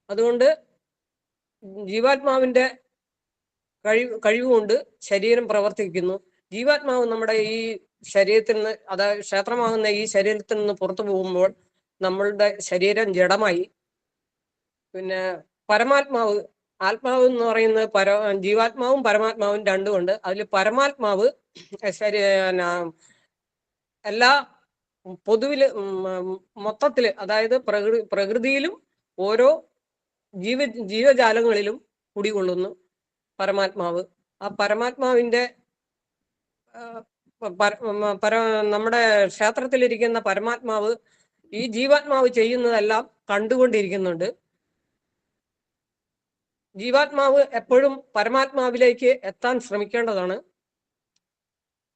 അതുകൊണ്ട് ജീവാത്മാവിന്റെ കഴിവുകൊണ്ട് ശരീരം പ്രവർത്തിക്കുന്നു. ജീവാത്മാവ് നമ്മുടെ ഈ ശരീരത്തിൽ നിന്ന്, അതായത് ക്ഷേത്രമാകുന്ന ഈ ശരീരത്തിൽ നിന്ന് പുറത്തു പോകുമ്പോൾ നമ്മളുടെ ശരീരം ജഡമായി. പിന്നെ പരമാത്മാവ്, ആത്മാവ് എന്ന് പറയുന്നത് ജീവാത്മാവും പരമാത്മാവും രണ്ടുമുണ്ട്. അതിൽ പരമാത്മാവ് എല്ലാ പൊതുവില്, മൊത്തത്തില്, അതായത് പ്രകൃതിയിലും ഓരോ ജീവജാലങ്ങളിലും കുടികൊള്ളുന്നു പരമാത്മാവ്. ആ പരമാത്മാവിന്റെ നമ്മുടെ ക്ഷേത്രത്തിലിരിക്കുന്ന പരമാത്മാവ് ഈ ജീവാത്മാവ് ചെയ്യുന്നതെല്ലാം കണ്ടുകൊണ്ടിരിക്കുന്നുണ്ട്. ജീവാത്മാവ് എപ്പോഴും പരമാത്മാവിലേക്ക് എത്താൻ ശ്രമിക്കേണ്ടതാണ്.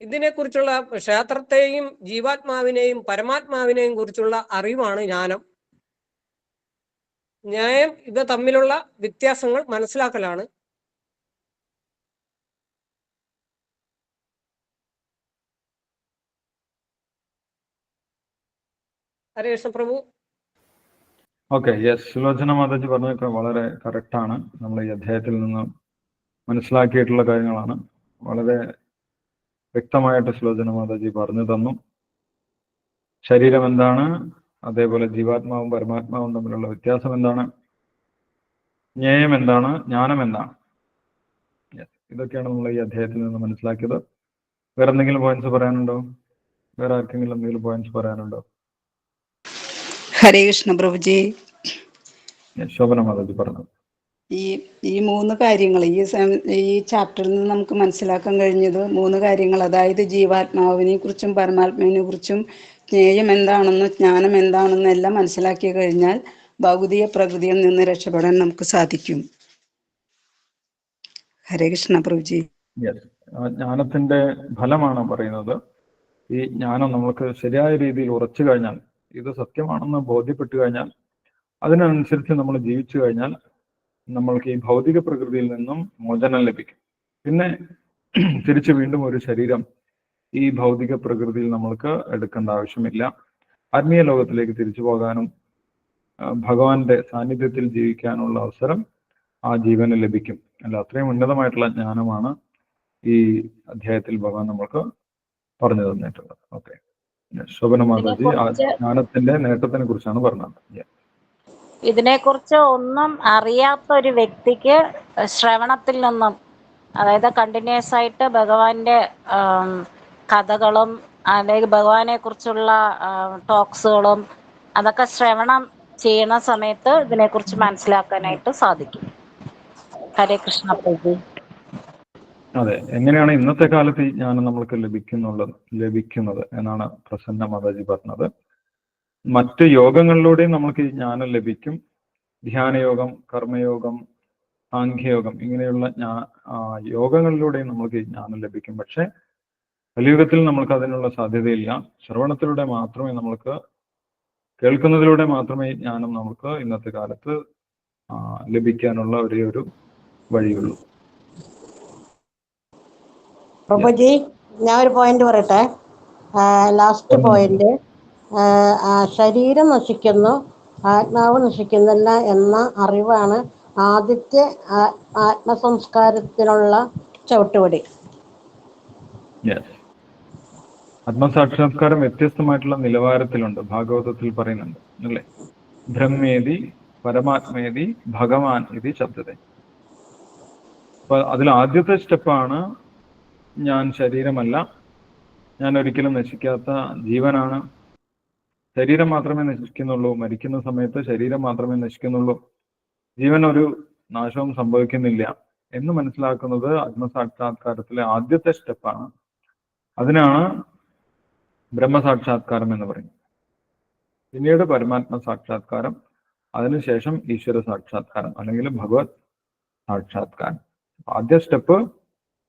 ഇതിനെക്കുറിച്ചുള്ള, ക്ഷേത്രത്തെയും ജീവാത്മാവിനെയും പരമാത്മാവിനെയും കുറിച്ചുള്ള അറിവാണ് ജ്ഞാനം. ന്യായം ഇത് തമ്മിലുള്ള വ്യത്യാസങ്ങൾ മനസ്സിലാക്കലാണ്. ഹരേ കൃഷ്ണ പ്രഭു. ഓക്കെ, യെസ്, സുലോചന മാതാജി പറഞ്ഞതൊക്കെ വളരെ കറക്റ്റാണ്. നമ്മൾ ഈ അധ്യായത്തിൽ നിന്ന് മനസ്സിലാക്കിയിട്ടുള്ള കാര്യങ്ങളാണ്. വളരെ വ്യക്തമായിട്ട് സുലോചന മാതാജി പറഞ്ഞു തന്നു. ശരീരം എന്താണ്, അതേപോലെ ജീവാത്മാവും പരമാത്മാവും തമ്മിലുള്ള വ്യത്യാസം എന്താണ്, ജ്ഞേയം എന്താണ്, ജ്ഞാനം എന്താണ്. ഇതൊക്കെയാണ് നമ്മൾ ഈ അധ്യായത്തിൽ നിന്ന് മനസ്സിലാക്കിയത്. വേറെ എന്തെങ്കിലും പോയിന്റ്സ് പറയാനുണ്ടോ? വേറെ ആർക്കെങ്കിലും എന്തെങ്കിലും പോയിന്റ്സ് പറയാനുണ്ടോ? ഹരേ കൃഷ്ണ പ്രഭുജി. ശോഭന മാതാജി പറഞ്ഞു. ഈ 3 കാര്യങ്ങൾ ഈ ചാപ്റ്ററിൽ നിന്ന് നമുക്ക് മനസ്സിലാക്കാൻ കഴിഞ്ഞത് 3 കാര്യങ്ങൾ. അതായത് ജീവാത്മാവിനെ കുറിച്ചും പരമാത്മാവിനെ കുറിച്ചും, ജ്ഞേയം എന്താണെന്നും ജ്ഞാനം എന്താണെന്നും എല്ലാം മനസ്സിലാക്കി കഴിഞ്ഞാൽ ഭൗതിക പ്രകൃതിയിൽ നിന്ന് രക്ഷപ്പെടാൻ നമുക്ക് സാധിക്കും. ഹരേ കൃഷ്ണ പ്രഭുജി. ജ്ഞാനത്തിന്റെ ഫലമാണ് പറയുന്നത്. ഈ ജ്ഞാനം നമ്മൾക്ക് ശരിയായ രീതിയിൽ ഉറച്ചു കഴിഞ്ഞാൽ, ഇത് സത്യമാണെന്ന് ബോധ്യപ്പെട്ടു കഴിഞ്ഞാൽ, അതിനനുസരിച്ച് നമ്മൾ ജീവിച്ചു കഴിഞ്ഞാൽ നമ്മൾക്ക് ഈ ഭൗതിക പ്രകൃതിയിൽ നിന്നും മോചനം ലഭിക്കും. പിന്നെ തിരിച്ചു വീണ്ടും ഒരു ശരീരം ഈ ഭൗതിക പ്രകൃതിയിൽ നമ്മൾക്ക് എടുക്കേണ്ട ആവശ്യമില്ല. ആത്മീയ ലോകത്തിലേക്ക് തിരിച്ചു പോകാനും ഭഗവാന്റെ സാന്നിധ്യത്തിൽ ജീവിക്കാനുള്ള അവസരം ആ ജീവന് ലഭിക്കും. അല്ല, അത്രയും ഉന്നതമായിട്ടുള്ള ജ്ഞാനമാണ് ഈ അധ്യായത്തിൽ ഭഗവാൻ നമ്മൾക്ക് പറഞ്ഞു തന്നിട്ടുള്ളത്. ഓക്കെ, ശോഭന മാതാജി ജ്ഞാനത്തിന്റെ നേട്ടത്തിനെ കുറിച്ചാണ് പറഞ്ഞത്. ഇതിനെക്കുറിച്ച് ഒന്നും അറിയാത്ത ഒരു വ്യക്തിക്ക് ശ്രവണത്തിൽ നിന്നും അതായത് കണ്ടിന്യൂസ് ആയിട്ട് ഭഗവാന്റെ കഥകളും അല്ലെങ്കിൽ ഭഗവാനെ കുറിച്ചുള്ള ടോക്സുകളും അതൊക്കെ ശ്രവണം ചെയ്യുന്ന സമയത്ത് ഇതിനെക്കുറിച്ച് മനസ്സിലാക്കാനായിട്ട് സാധിക്കും. ഹരേ കൃഷ്ണ പ്രഭു. അതെ, എങ്ങനെയാണ് ഇന്നത്തെ കാലത്ത് ഈ ജ്ഞാനം നമ്മൾക്ക് ലഭിക്കുന്നത് എന്നാണ് പ്രസന്ന മാതാജി പറഞ്ഞത്. മറ്റ് യോഗങ്ങളിലൂടെയും നമുക്ക് ഈ ജ്ഞാനം ലഭിക്കും. ധ്യാനയോഗം, കർമ്മയോഗം, സാഖ്യയോഗം ഇങ്ങനെയുള്ള യോഗങ്ങളിലൂടെയും നമുക്ക് ഈ ജ്ഞാനം ലഭിക്കും. പക്ഷെ കലിയുഗത്തിൽ നമ്മൾക്ക് അതിനുള്ള സാധ്യതയില്ല. ശ്രവണത്തിലൂടെ മാത്രമേ കേൾക്കുന്നതിലൂടെ മാത്രമേ ഈ ജ്ഞാനം നമുക്ക് ഇന്നത്തെ കാലത്ത് ലഭിക്കാനുള്ള ഒരേ ഒരു വഴിയുള്ളൂ. പ്രഭുജി, ഞാൻ ഒരു പോയിന്റ് പറയട്ടെ. ലാസ്റ്റ് പോയിന്റ്, ശരീരം നശിക്കുന്നു, ആത്മാവ് നശിക്കുന്നില്ല എന്ന അറിവാണ് ആദ്യത്തെ ആത്മസംസ്കാരത്തിനുള്ള ചവിട്ടുപടി. ആത്മസാക്ഷാത്കാരം വ്യത്യസ്തമായിട്ടുള്ള നിലവാരത്തിലുണ്ട്. ഭാഗവതത്തിൽ പറയുന്നുണ്ട് അല്ലേ? ബ്രഹ്മേതി പരമാത്മേതി ഭഗവാൻ ഇതി ശബ്ദത. അപ്പൊ അതിൽ ആദ്യത്തെ സ്റ്റെപ്പാണ് ഞാൻ ശരീരമല്ല, ഞാൻ ഒരിക്കലും നശിക്കാത്ത ജീവനാണ്, ശരീരം മാത്രമേ നശിക്കുന്നുള്ളൂ, മരിക്കുന്ന സമയത്ത് ശരീരം മാത്രമേ നശിക്കുന്നുള്ളൂ, ജീവൻ ഒരു നാശവും സംഭവിക്കുന്നില്ല എന്ന് മനസ്സിലാക്കുന്നത് ആത്മസാക്ഷാത്കാരത്തിലെ ആദ്യത്തെ സ്റ്റെപ്പാണ്. അതിനാണ് ബ്രഹ്മസാക്ഷാത്കാരം എന്ന് പറയുന്നത്. പിന്നീട് പരമാത്മ സാക്ഷാത്കാരം, അതിനുശേഷം ഈശ്വര സാക്ഷാത്കാരം അല്ലെങ്കിൽ ഭഗവത് സാക്ഷാത്കാരം. ആദ്യ സ്റ്റെപ്പ്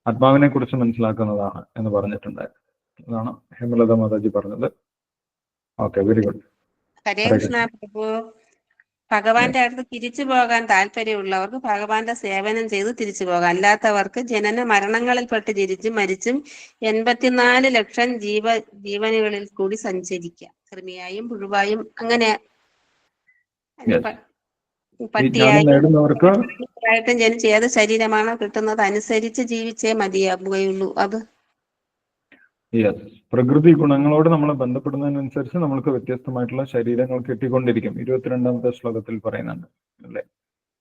ആത്മാവിനെ കുറിച്ച് മനസ്സിലാക്കുന്നതാണ് എന്ന് പറഞ്ഞിട്ടുണ്ടായിരുന്നു. അതാണ് ഹേമലത മാതാജി പറഞ്ഞത്. Okay, very good. Hare Krishna Prabhu. ഭഗവാന്റെ അടുത്ത് തിരിച്ചു പോകാൻ താല്പര്യമുള്ളവർക്ക് ഭഗവാന്റെ സേവനം ചെയ്ത് തിരിച്ചു പോകാം. അല്ലാത്തവർക്ക് ജനന മരണങ്ങളിൽപ്പെട്ട് ജനിച്ചും മരിച്ചും 84 ലക്ഷം ജീവനുകളിൽ കൂടി സഞ്ചരിക്കാം. കൃമിയായും പുഴുവായും അങ്ങനെ പട്ടിയായിട്ടും ജനിച്ച് ഏത് ശരീരമാണോ കിട്ടുന്നത് അനുസരിച്ച് ജീവിച്ചേ മതിയാവുകയുള്ളൂ. അത് പ്രകൃതി ഗുണങ്ങളോട് നമ്മൾ ബന്ധപ്പെടുന്നതിനനുസരിച്ച് നമ്മൾക്ക് വ്യത്യസ്തമായിട്ടുള്ള ശരീരങ്ങൾ കിട്ടിക്കൊണ്ടിരിക്കും. 22ാമത്തെ ശ്ലോകത്തിൽ പറയുന്നുണ്ട് അല്ലെ?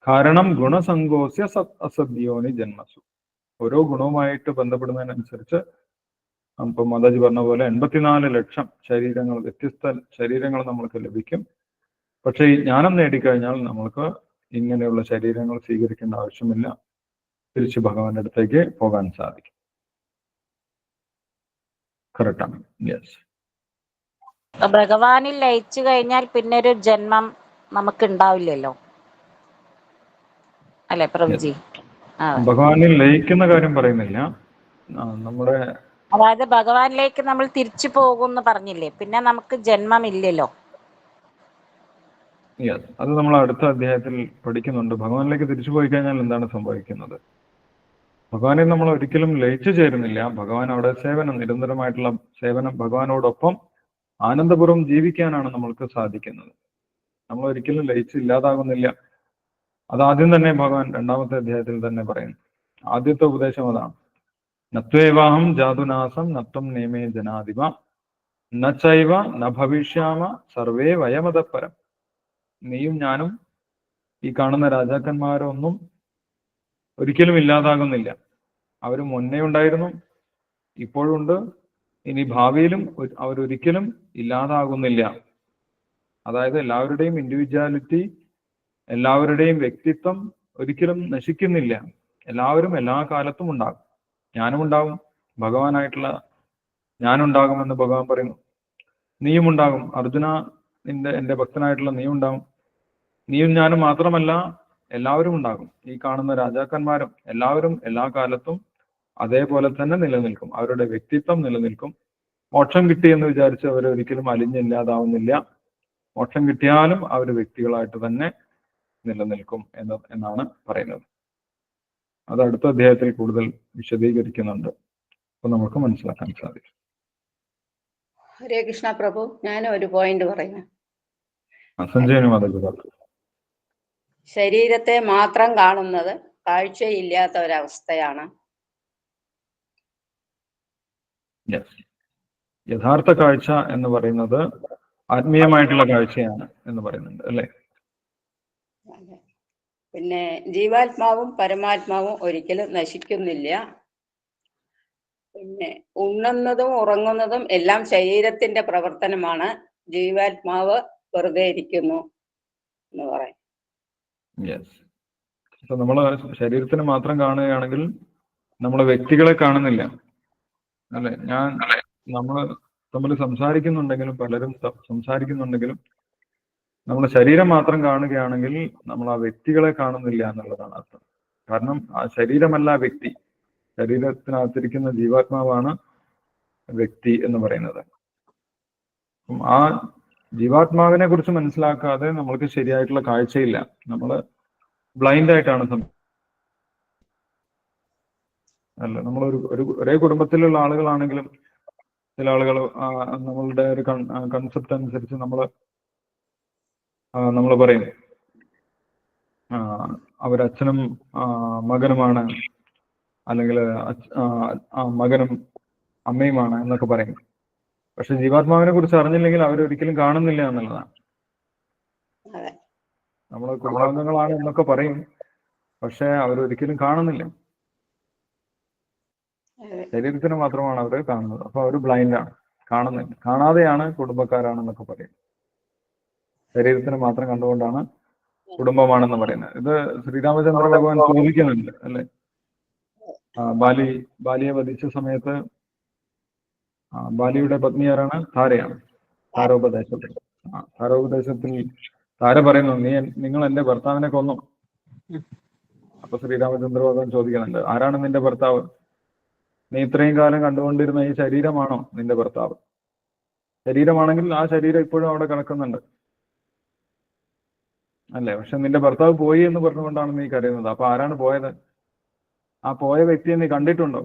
കാരണം ഗുണസങ്കോസ്യ അസദ്യോനി ജന്മസു. ഓരോ ഗുണവുമായിട്ട് ബന്ധപ്പെടുന്നതിനനുസരിച്ച് ഇപ്പൊ മാതാജി പറഞ്ഞ പോലെ 84 ലക്ഷം ശരീരങ്ങൾ, വ്യത്യസ്ത ശരീരങ്ങൾ നമ്മൾക്ക് ലഭിക്കും. പക്ഷെ ഈ ജ്ഞാനം നേടിക്കഴിഞ്ഞാൽ നമ്മൾക്ക് ഇങ്ങനെയുള്ള ശരീരങ്ങൾ സ്വീകരിക്കേണ്ട ആവശ്യമില്ല, തിരിച്ച് ഭഗവാന്റെ അടുത്തേക്ക് പോകാൻ സാധിക്കും. കറക്റ്റാണ്. യെസ്. ഭഗവാനിൽ ലയിച്ചു കഴിഞ്ഞാൽ പിന്നെ ഒരു ജന്മം നമുക്ക് ഉണ്ടാവില്ലല്ലോ അല്ലെ പ്രഭുജി? ഭഗവാനിൽ ലയിക്കുന്ന കാര്യം പറയുന്നില്ല, നമ്മുടെ അതായത് ഭഗവാനിലേക്ക് നമ്മൾ തിരിച്ചു പോകുമെന്ന് പറഞ്ഞില്ലേ, പിന്നെ നമുക്ക് ജന്മമില്ലല്ലോ. യെസ്, അത് നമ്മൾ അടുത്ത അധ്യായത്തിൽ പഠിക്കുന്നുണ്ട്. ഭഗവാനിലേക്ക് തിരിച്ചു പോയി കഴിഞ്ഞാൽ എന്താണ് സംഭവിക്കുന്നത്? ഭഗവാനെ നമ്മൾ ഒരിക്കലും ലയിച്ചു ചേരുന്നില്ല. ഭഗവാൻ അവിടെ സേവനം, നിരന്തരമായിട്ടുള്ള സേവനം, ഭഗവാനോടൊപ്പം ആനന്ദപൂർവ്വം ജീവിക്കാനാണ് നമ്മൾക്ക് സാധിക്കുന്നത്. നമ്മൾ ഒരിക്കലും ലയിച്ച് ഇല്ലാതാകുന്നില്ല. അതാദ്യം തന്നെ ഭഗവാൻ 2ാമത്തെ അധ്യായത്തിൽ തന്നെ പറയുന്നു. ആദ്യത്തെ ഉപദേശം അതാണ്. നത്വേവാഹം ജാതുനാസം നത്വം നേമേ ജനാധിപ നൈവ ന ഭവിഷ്യാമ സർവേ വയമതപരം. നീയും ഞാനും ഈ കാണുന്ന രാജാക്കന്മാരൊന്നും ഒരിക്കലും ഇല്ലാതാകുന്നില്ല. അവർ മുന്നേ ഉണ്ടായിരുന്നു, ഇപ്പോഴുണ്ട്, ഇനി ഭാവിയിലും അവരൊരിക്കലും ഇല്ലാതാകുന്നില്ല. അതായത് എല്ലാവരുടെയും ഇൻഡിവിജ്വാലിറ്റി, എല്ലാവരുടെയും വ്യക്തിത്വം ഒരിക്കലും നശിക്കുന്നില്ല. എല്ലാവരും എല്ലാ കാലത്തും ഉണ്ടാകും. ഞാനും ഉണ്ടാകും, ഭഗവാനായിട്ടുള്ള ഞാനുണ്ടാകുമെന്ന് ഭഗവാൻ പറയുന്നു. നീയും ഉണ്ടാകും, അർജുന, എൻ്റെ ഭക്തനായിട്ടുള്ള നീയും ഉണ്ടാകും. നീയും ഞാനും മാത്രമല്ല, എല്ലാവരും ഉണ്ടാകും. ഈ കാണുന്ന രാജാക്കന്മാരും എല്ലാവരും എല്ലാ കാലത്തും അതേപോലെ തന്നെ നിലനിൽക്കും. അവരുടെ വ്യക്തിത്വം നിലനിൽക്കും. മോക്ഷം കിട്ടിയെന്ന് വിചാരിച്ച് അവർ ഒരിക്കലും അലിഞ്ഞില്ലാതാവുന്നില്ല. മോക്ഷം കിട്ടിയാലും അവർ വ്യക്തികളായിട്ട് തന്നെ നിലനിൽക്കും എന്നാണ് പറയുന്നത്. അത് അടുത്ത അധ്യായത്തിൽ കൂടുതൽ വിശദീകരിക്കുന്നുണ്ട്. അപ്പൊ നമുക്ക് മനസ്സിലാക്കാൻ സാധിക്കും. ഹരേ കൃഷ്ണ പ്രഭു, ഞാൻ ഒരു പോയിന്റ് പറയാം. സഞ്ജയന് മാതാജി. ശരീരത്തെ മാത്രം കാണുന്നത് കാഴ്ചയില്ലാത്ത ഒരവസ്ഥയാണ്. യഥാർത്ഥ കാഴ്ച എന്ന് പറയുന്നത് ആത്മീയമായിട്ടുള്ള കാഴ്ചയാണ് എന്ന് പറയുന്നുണ്ട് അല്ലെ? പിന്നെ ജീവാത്മാവും പരമാത്മാവും ഒരിക്കലും നശിക്കുന്നില്ല. പിന്നെ ഉണ്ണുന്നതും ഉറങ്ങുന്നതും എല്ലാം ശരീരത്തിന്റെ പ്രവർത്തനമാണ്. ജീവാത്മാവ് വെറുതെ ഇരിക്കുന്നു എന്ന് പറയും. യെസ്. അപ്പൊ നമ്മൾ ശരീരത്തിന് മാത്രം കാണുകയാണെങ്കിൽ നമ്മൾ വ്യക്തികളെ കാണുന്നില്ല, അല്ലെ? നമ്മൾ തമ്മിൽ സംസാരിക്കുന്നുണ്ടെങ്കിലും, പലരും സംസാരിക്കുന്നുണ്ടെങ്കിലും നമ്മൾ ശരീരം മാത്രം കാണുകയാണെങ്കിൽ നമ്മൾ ആ വ്യക്തികളെ കാണുന്നില്ല എന്നുള്ളതാണ് അർത്ഥം. കാരണം ആ ശരീരമല്ല വ്യക്തി, ശരീരത്തിനകത്തിരിക്കുന്ന ജീവാത്മാവാണ് വ്യക്തി എന്ന് പറയുന്നത്. ആ ജീവാത്മാവിനെ കുറിച്ച് മനസ്സിലാക്കാതെ നമ്മൾക്ക് ശരിയായിട്ടുള്ള കാഴ്ചയില്ല. നമ്മൾ ബ്ലൈൻഡ് ആയിട്ടാണ് അല്ല, നമ്മൾ ഒരേ കുടുംബത്തിലുള്ള ആളുകളാണെങ്കിലും ചില ആളുകൾ നമ്മളുടെ ഒരു കൺസെപ്റ്റ് അനുസരിച്ച് നമ്മൾ പറയും അവരച്ഛനും മകനുമാണ്, അല്ലെങ്കിൽ മകനും അമ്മയുമാണ് എന്നൊക്കെ പറയും. പക്ഷെ ജീവാത്മാവിനെ കുറിച്ച് അറിഞ്ഞില്ലെങ്കിൽ അവരൊരിക്കലും കാണുന്നില്ല എന്നുള്ളതാണ്. നമ്മൾ കുടുംബാംഗങ്ങളാണ് എന്നൊക്കെ പറയും, പക്ഷെ അവരൊരിക്കലും കാണുന്നില്ല. ശരീരത്തിന് മാത്രമാണ് അവർ കാണുന്നത്. അപ്പൊ അവർ ബ്ലൈൻഡാണ്, കാണുന്നില്ല. കാണാതെയാണ് കുടുംബക്കാരാണെന്നൊക്കെ പറയും. ശരീരത്തിന് മാത്രം കണ്ടുകൊണ്ടാണ് കുടുംബമാണെന്ന് പറയുന്നത്. ഇത് ശ്രീരാമചന്ദ്ര ഭഗവാൻ ചോദിക്കുന്നുണ്ട്, അല്ലെ? ബാലിയെ വധിച്ച സമയത്ത് ബാലിയുടെ പത്നി ആരാണ്? താരയാണ്. താരോപദേശത്തിൽ താര പറയുന്നു, നിങ്ങൾ എന്റെ ഭർത്താവിനെ കൊന്നു. അപ്പൊ ശ്രീരാമചന്ദ്ര ഭഗവാൻ ചോദിക്കുന്നുണ്ട്, ആരാണ് നിന്റെ ഭർത്താവ്? നീ ഇത്രയും കാലം കണ്ടുകൊണ്ടിരുന്ന ഈ ശരീരമാണോ നിന്റെ ഭർത്താവ്? ശരീരമാണെങ്കിൽ ആ ശരീരം ഇപ്പോഴും അവിടെ കിടക്കുന്നുണ്ട്, അല്ലേ? പക്ഷെ നിന്റെ ഭർത്താവ് പോയി എന്ന് പറഞ്ഞുകൊണ്ടാണ് നീ കരയുന്നത്. അപ്പൊ ആരാണ് പോയത്? ആ പോയ വ്യക്തിയെ നീ കണ്ടിട്ടുണ്ടോ?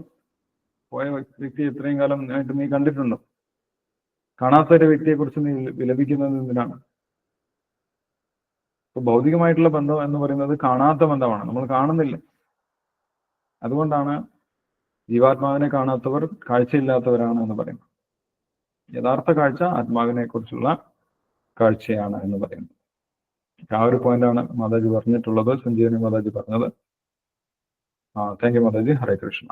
പോയ വ്യക്തി ഇത്രയും കാലം ആയിട്ട് നീ കണ്ടിട്ടുണ്ടോ? കാണാത്ത ഒരു വ്യക്തിയെ കുറിച്ച് നീ വിലപിക്കുന്നത് എന്തിനാണ്? ഇപ്പൊ ഭൗതികമായിട്ടുള്ള ബന്ധം എന്ന് പറയുന്നത് കാണാത്ത ബന്ധമാണ്, നമ്മൾ കാണുന്നില്ല. അതുകൊണ്ടാണ് ജീവാത്മാവിനെ കാണാത്തവർ കാഴ്ചയില്ലാത്തവരാണ് എന്ന് പറയുന്നത്. യഥാർത്ഥ കാഴ്ച ആത്മാവിനെ കുറിച്ചുള്ള കാഴ്ചയാണ് എന്ന് പറയുന്നത്. ആ ഒരു പോയിന്റാണ് മാതാജി പറഞ്ഞിട്ടുള്ളത്, സഞ്ജീവനി മാതാജി പറഞ്ഞത്. Thank you Mataji. ഹരേ കൃഷ്ണ.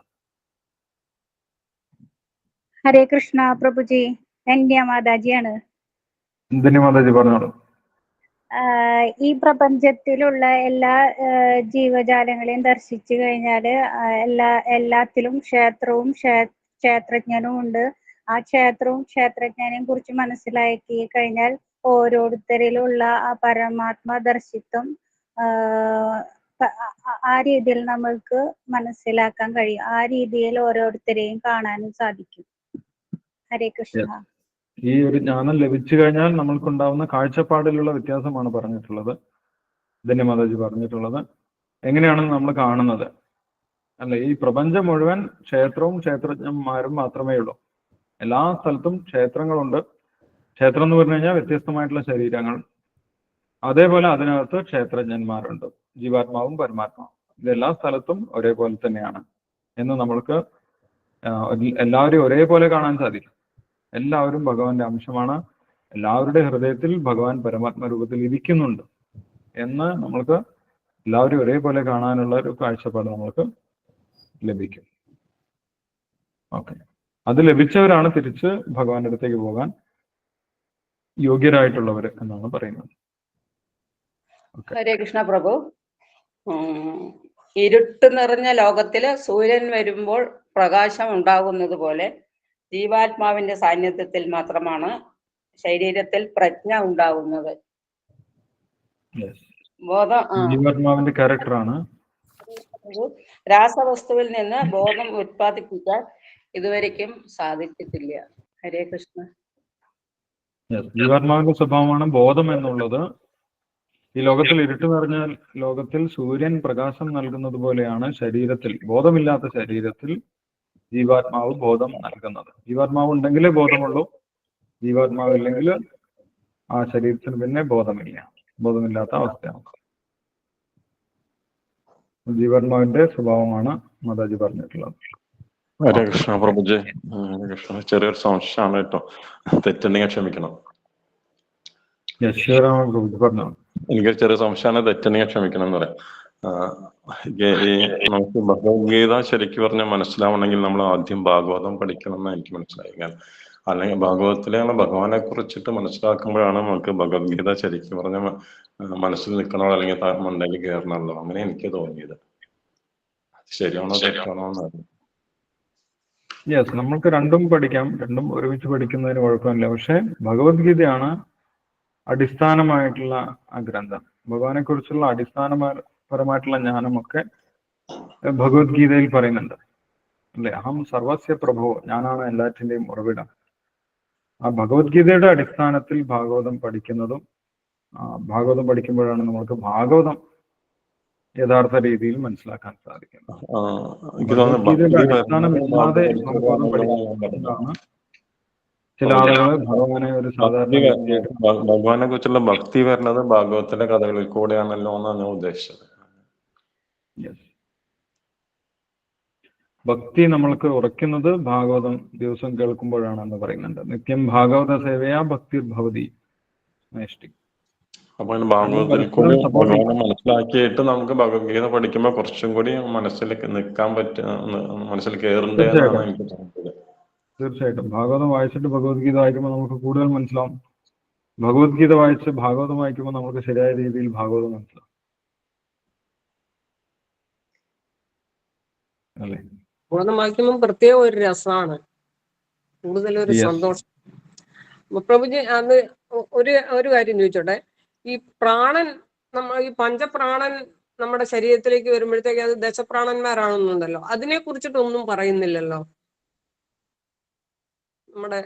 ഹരേ കൃഷ്ണ പ്രഭുജി. ധന്യ മാതാജിയാണ്. ധന്യ മാതാജി പറഞ്ഞോളൂ. ഈ പ്രപഞ്ചത്തിലുള്ള എല്ലാ ജീവജാലങ്ങളെയും ദർശിച്ചു കഴിഞ്ഞാല് എല്ലാത്തിലും ക്ഷേത്രവും ക്ഷേത്രജ്ഞനും ഉണ്ട്. ആ ക്ഷേത്രവും ക്ഷേത്രജ്ഞനെയും കുറിച്ച് മനസ്സിലാക്കി കഴിഞ്ഞാൽ ഓരോരുത്തരിലുള്ള ആ പരമാത്മ ദർശിത്വം ആ രീതിയിൽ നമ്മൾക്ക് മനസ്സിലാക്കാൻ കഴിയും. ആ രീതിയിൽ ഓരോരുത്തരെയും കാണാനും സാധിക്കും. ഹരേ കൃഷ്ണ. ഈ ഒരു ജ്ഞാനം ലഭിച്ചു കഴിഞ്ഞാൽ നമ്മൾക്കുണ്ടാവുന്ന കാഴ്ചപ്പാടിലുള്ള വ്യത്യാസമാണ് പറഞ്ഞിട്ടുള്ളത്, ധന്യമാതാജി പറഞ്ഞിട്ടുള്ളത്. എങ്ങനെയാണെന്ന് നമ്മൾ കാണുന്നത്, അല്ല? ഈ പ്രപഞ്ചം മുഴുവൻ ക്ഷേത്രവും ക്ഷേത്രജ്ഞന്മാരും മാത്രമേ ഉള്ളൂ. എല്ലാ സ്ഥലത്തും ക്ഷേത്രങ്ങളുണ്ട്. ക്ഷേത്രം എന്ന് പറഞ്ഞു കഴിഞ്ഞാൽ വ്യത്യസ്തമായിട്ടുള്ള ശരീരങ്ങൾ. അതേപോലെ അതിനകത്ത് ക്ഷേത്രജ്ഞന്മാരുണ്ട്, ജീവാത്മാവും പരമാത്മാവും. ഇതെല്ലാ സ്ഥലത്തും ഒരേപോലെ തന്നെയാണ് എന്ന് നമ്മൾക്ക് എല്ലാവരെയും ഒരേപോലെ കാണാൻ സാധിക്കും. എല്ലാവരും ഭഗവാന്റെ അംശമാണ്. എല്ലാവരുടെ ഹൃദയത്തിൽ ഭഗവാൻ പരമാത്മ രൂപത്തിൽ ഇരിക്കുന്നുണ്ട് എന്ന് നമ്മൾക്ക് എല്ലാവരും ഒരേപോലെ കാണാനുള്ള ഒരു കാഴ്ചപ്പാട് നമ്മൾക്ക് ലഭിക്കും. ഓക്കെ, അത് ലഭിച്ചവരാണ് തിരിച്ച് ഭഗവാന്റെ അടുത്തേക്ക് പോകാൻ യോഗ്യരായിട്ടുള്ളവർ എന്നാണ് പറയുന്നത്. ഹരേ കൃഷ്ണ പ്രഭു. ഇരുട്ട് നിറഞ്ഞ ലോകത്തില് സൂര്യൻ വരുമ്പോൾ പ്രകാശം ഉണ്ടാകുന്നത് പോലെ ജീവാത്മാവിന്റെ സാന്നിധ്യത്തിൽ മാത്രമാണ് ശരീരത്തിൽ പ്രജ്ഞ ഉണ്ടാകുന്നത്. ജീവാത്മാവിന്റെ ക്യാരക്ടറാണ്. രാസവസ്തുവിൽ നിന്ന് ബോധം ഉത്പാദിപ്പിക്കാൻ ഇതുവരെയ്ക്കും സാധിച്ചിട്ടില്ല. ഹരേ കൃഷ്ണ. ജീവാത്മാവിന്റെ സ്വഭാവമാണ് ബോധം എന്നുള്ളത്. ഈ ലോകത്തിൽ ഇരുട്ട് നിറഞ്ഞ ലോകത്തിൽ സൂര്യൻ പ്രകാശം നൽകുന്നത് പോലെയാണ് ശരീരത്തിൽ, ബോധമില്ലാത്ത ശരീരത്തിൽ ജീവാത്മാവ് ബോധം നൽകുന്നത്. ജീവാത്മാവ് ഉണ്ടെങ്കിലേ ബോധമുള്ളൂ. ജീവാത്മാവില്ലെങ്കിൽ ആ ശരീരത്തിന് പിന്നെ ബോധമില്ല, ബോധമില്ലാത്ത അവസ്ഥയാണ്. ജീവാത്മാവിന്റെ സ്വഭാവമാണ് മാതാജി പറഞ്ഞിട്ടുള്ളത്. ഹരേ കൃഷ്ണ പ്രഭുജി. ഹരേ കൃഷ്ണ. ചെറിയൊരു സംശയമാണ് കേട്ടോ, തെറ്റുണ്ടെങ്കിൽ ക്ഷമിക്കണം. പ്രഭുജി പറഞ്ഞോളൂ. എനിക്കൊരു ചെറിയ സംശയമാണ്, തെറ്റുണ്ടെങ്കിൽ ക്ഷമിക്കണം എന്ന് പറയാം. ഈ നമുക്ക് ഭഗവത്ഗീത ശരിക്കും പറഞ്ഞാൽ മനസ്സിലാവണമെങ്കിൽ നമ്മൾ ആദ്യം ഭാഗവതം പഠിക്കണം എന്ന് എനിക്ക് മനസ്സിലായി. അല്ലെങ്കിൽ ഭാഗവതത്തിലെ ഭഗവാനെ കുറിച്ചിട്ട് മനസ്സിലാക്കുമ്പോഴാണ് നമുക്ക് ഭഗവത്ഗീത ശരിക്കും പറഞ്ഞ മനസ്സിൽ നിൽക്കണോ അല്ലെങ്കിൽ മണ്ടയിൽ കയറണമല്ലോ, അങ്ങനെ എനിക്ക് തോന്നിയത്. ശരിയാണോ തെറ്റാണോ എന്നറിയാം. യെസ്, നമ്മൾക്ക് രണ്ടും പഠിക്കാം, രണ്ടും ഒരുമിച്ച് പഠിക്കുന്നതിന് കുഴപ്പമില്ല. പക്ഷെ ഭഗവത്ഗീതയാണ് അടിസ്ഥാനമായിട്ടുള്ള ആ ഗ്രന്ഥം. ഭഗവാനെ കുറിച്ചുള്ള അടിസ്ഥാനപരമായിട്ടുള്ള ജ്ഞാനമൊക്കെ ഭഗവത്ഗീതയിൽ പറയുന്നുണ്ട്, അല്ലെ? അഹം സർവസ്യ പ്രഭോ, ഞാനാണ് എല്ലാറ്റിന്റെയും ഉറവിടം. ആ ഭഗവത്ഗീതയുടെ അടിസ്ഥാനത്തിൽ ഭാഗവതം പഠിക്കുന്നതും ഭാഗവതം പഠിക്കുമ്പോഴാണ് നമുക്ക് ഭാഗവതം യഥാർത്ഥ രീതിയിൽ മനസ്സിലാക്കാൻ സാധിക്കുന്നത്. ഭഗവത്ഗീതയുടെ അടിസ്ഥാനമില്ലാതെ ഭാഗവതം പഠിക്കുന്നതാണ് ചില ആളുകൾ ഭഗവാനെ ഒരു സാധാരണ ഭഗവാനെ കുറിച്ചുള്ള ഭക്തി വരുന്നത് ഭാഗവത്തിലെ കഥകളിൽ കൂടെയാണല്ലോ എന്നാണ് ഞാൻ ഉദ്ദേശിച്ചത്. ഭക്തി നമ്മൾക്ക് ഉറയ്ക്കുന്നത് ഭാഗവതം ദിവസം കേൾക്കുമ്പോഴാണെന്ന് പറയുന്നുണ്ട്. നിത്യം ഭാഗവത സേവയാ ഭക്തി ഭവതി നൈഷ്ഠി. അപ്പൊ ഭാഗവതത്തിൽ കൂടി ഭഗവാനെ മനസ്സിലാക്കിയിട്ട് നമുക്ക് ഭഗവത്ഗീത പഠിക്കുമ്പോൾ കുറച്ചും കൂടി മനസ്സിൽ നിൽക്കാൻ മനസ്സിൽ കയറണ്ടേ എന്നാണ് എനിക്ക് തോന്നുന്നത്. തീർച്ചയായിട്ടും ഭാഗവതം വായിച്ചിട്ട് ഭഗവത്ഗീത വായിക്കുമ്പോൾ നമുക്ക് കൂടുതൽ മനസ്സിലാവും. ഭഗവത്ഗീത വായിച്ച് ഭാഗവതം വായിക്കുമ്പോൾ നമുക്ക് ശരിയായ രീതിയിൽ ഭാഗവതം മനസ്സിലാവും, അല്ലേ? ഭാഗവതം വായിക്കുമ്പോൾ പ്രത്യേക ഒരു രസമാണ്, കൂടുതലൊരു സന്തോഷം. പ്രഭുജി, അത് ഒരു കാര്യം ചോദിച്ചോട്ടെ. ഈ പ്രാണൻ, ഈ പഞ്ചപ്രാണൻ നമ്മുടെ ശരീരത്തിലേക്ക് വരുമ്പോഴത്തേക്ക് അത് ദശപ്രാണന്മാരാണെന്നുണ്ടല്ലോ, അതിനെ കുറിച്ചിട്ടൊന്നും പറയുന്നില്ലല്ലോ നമ്മുടെ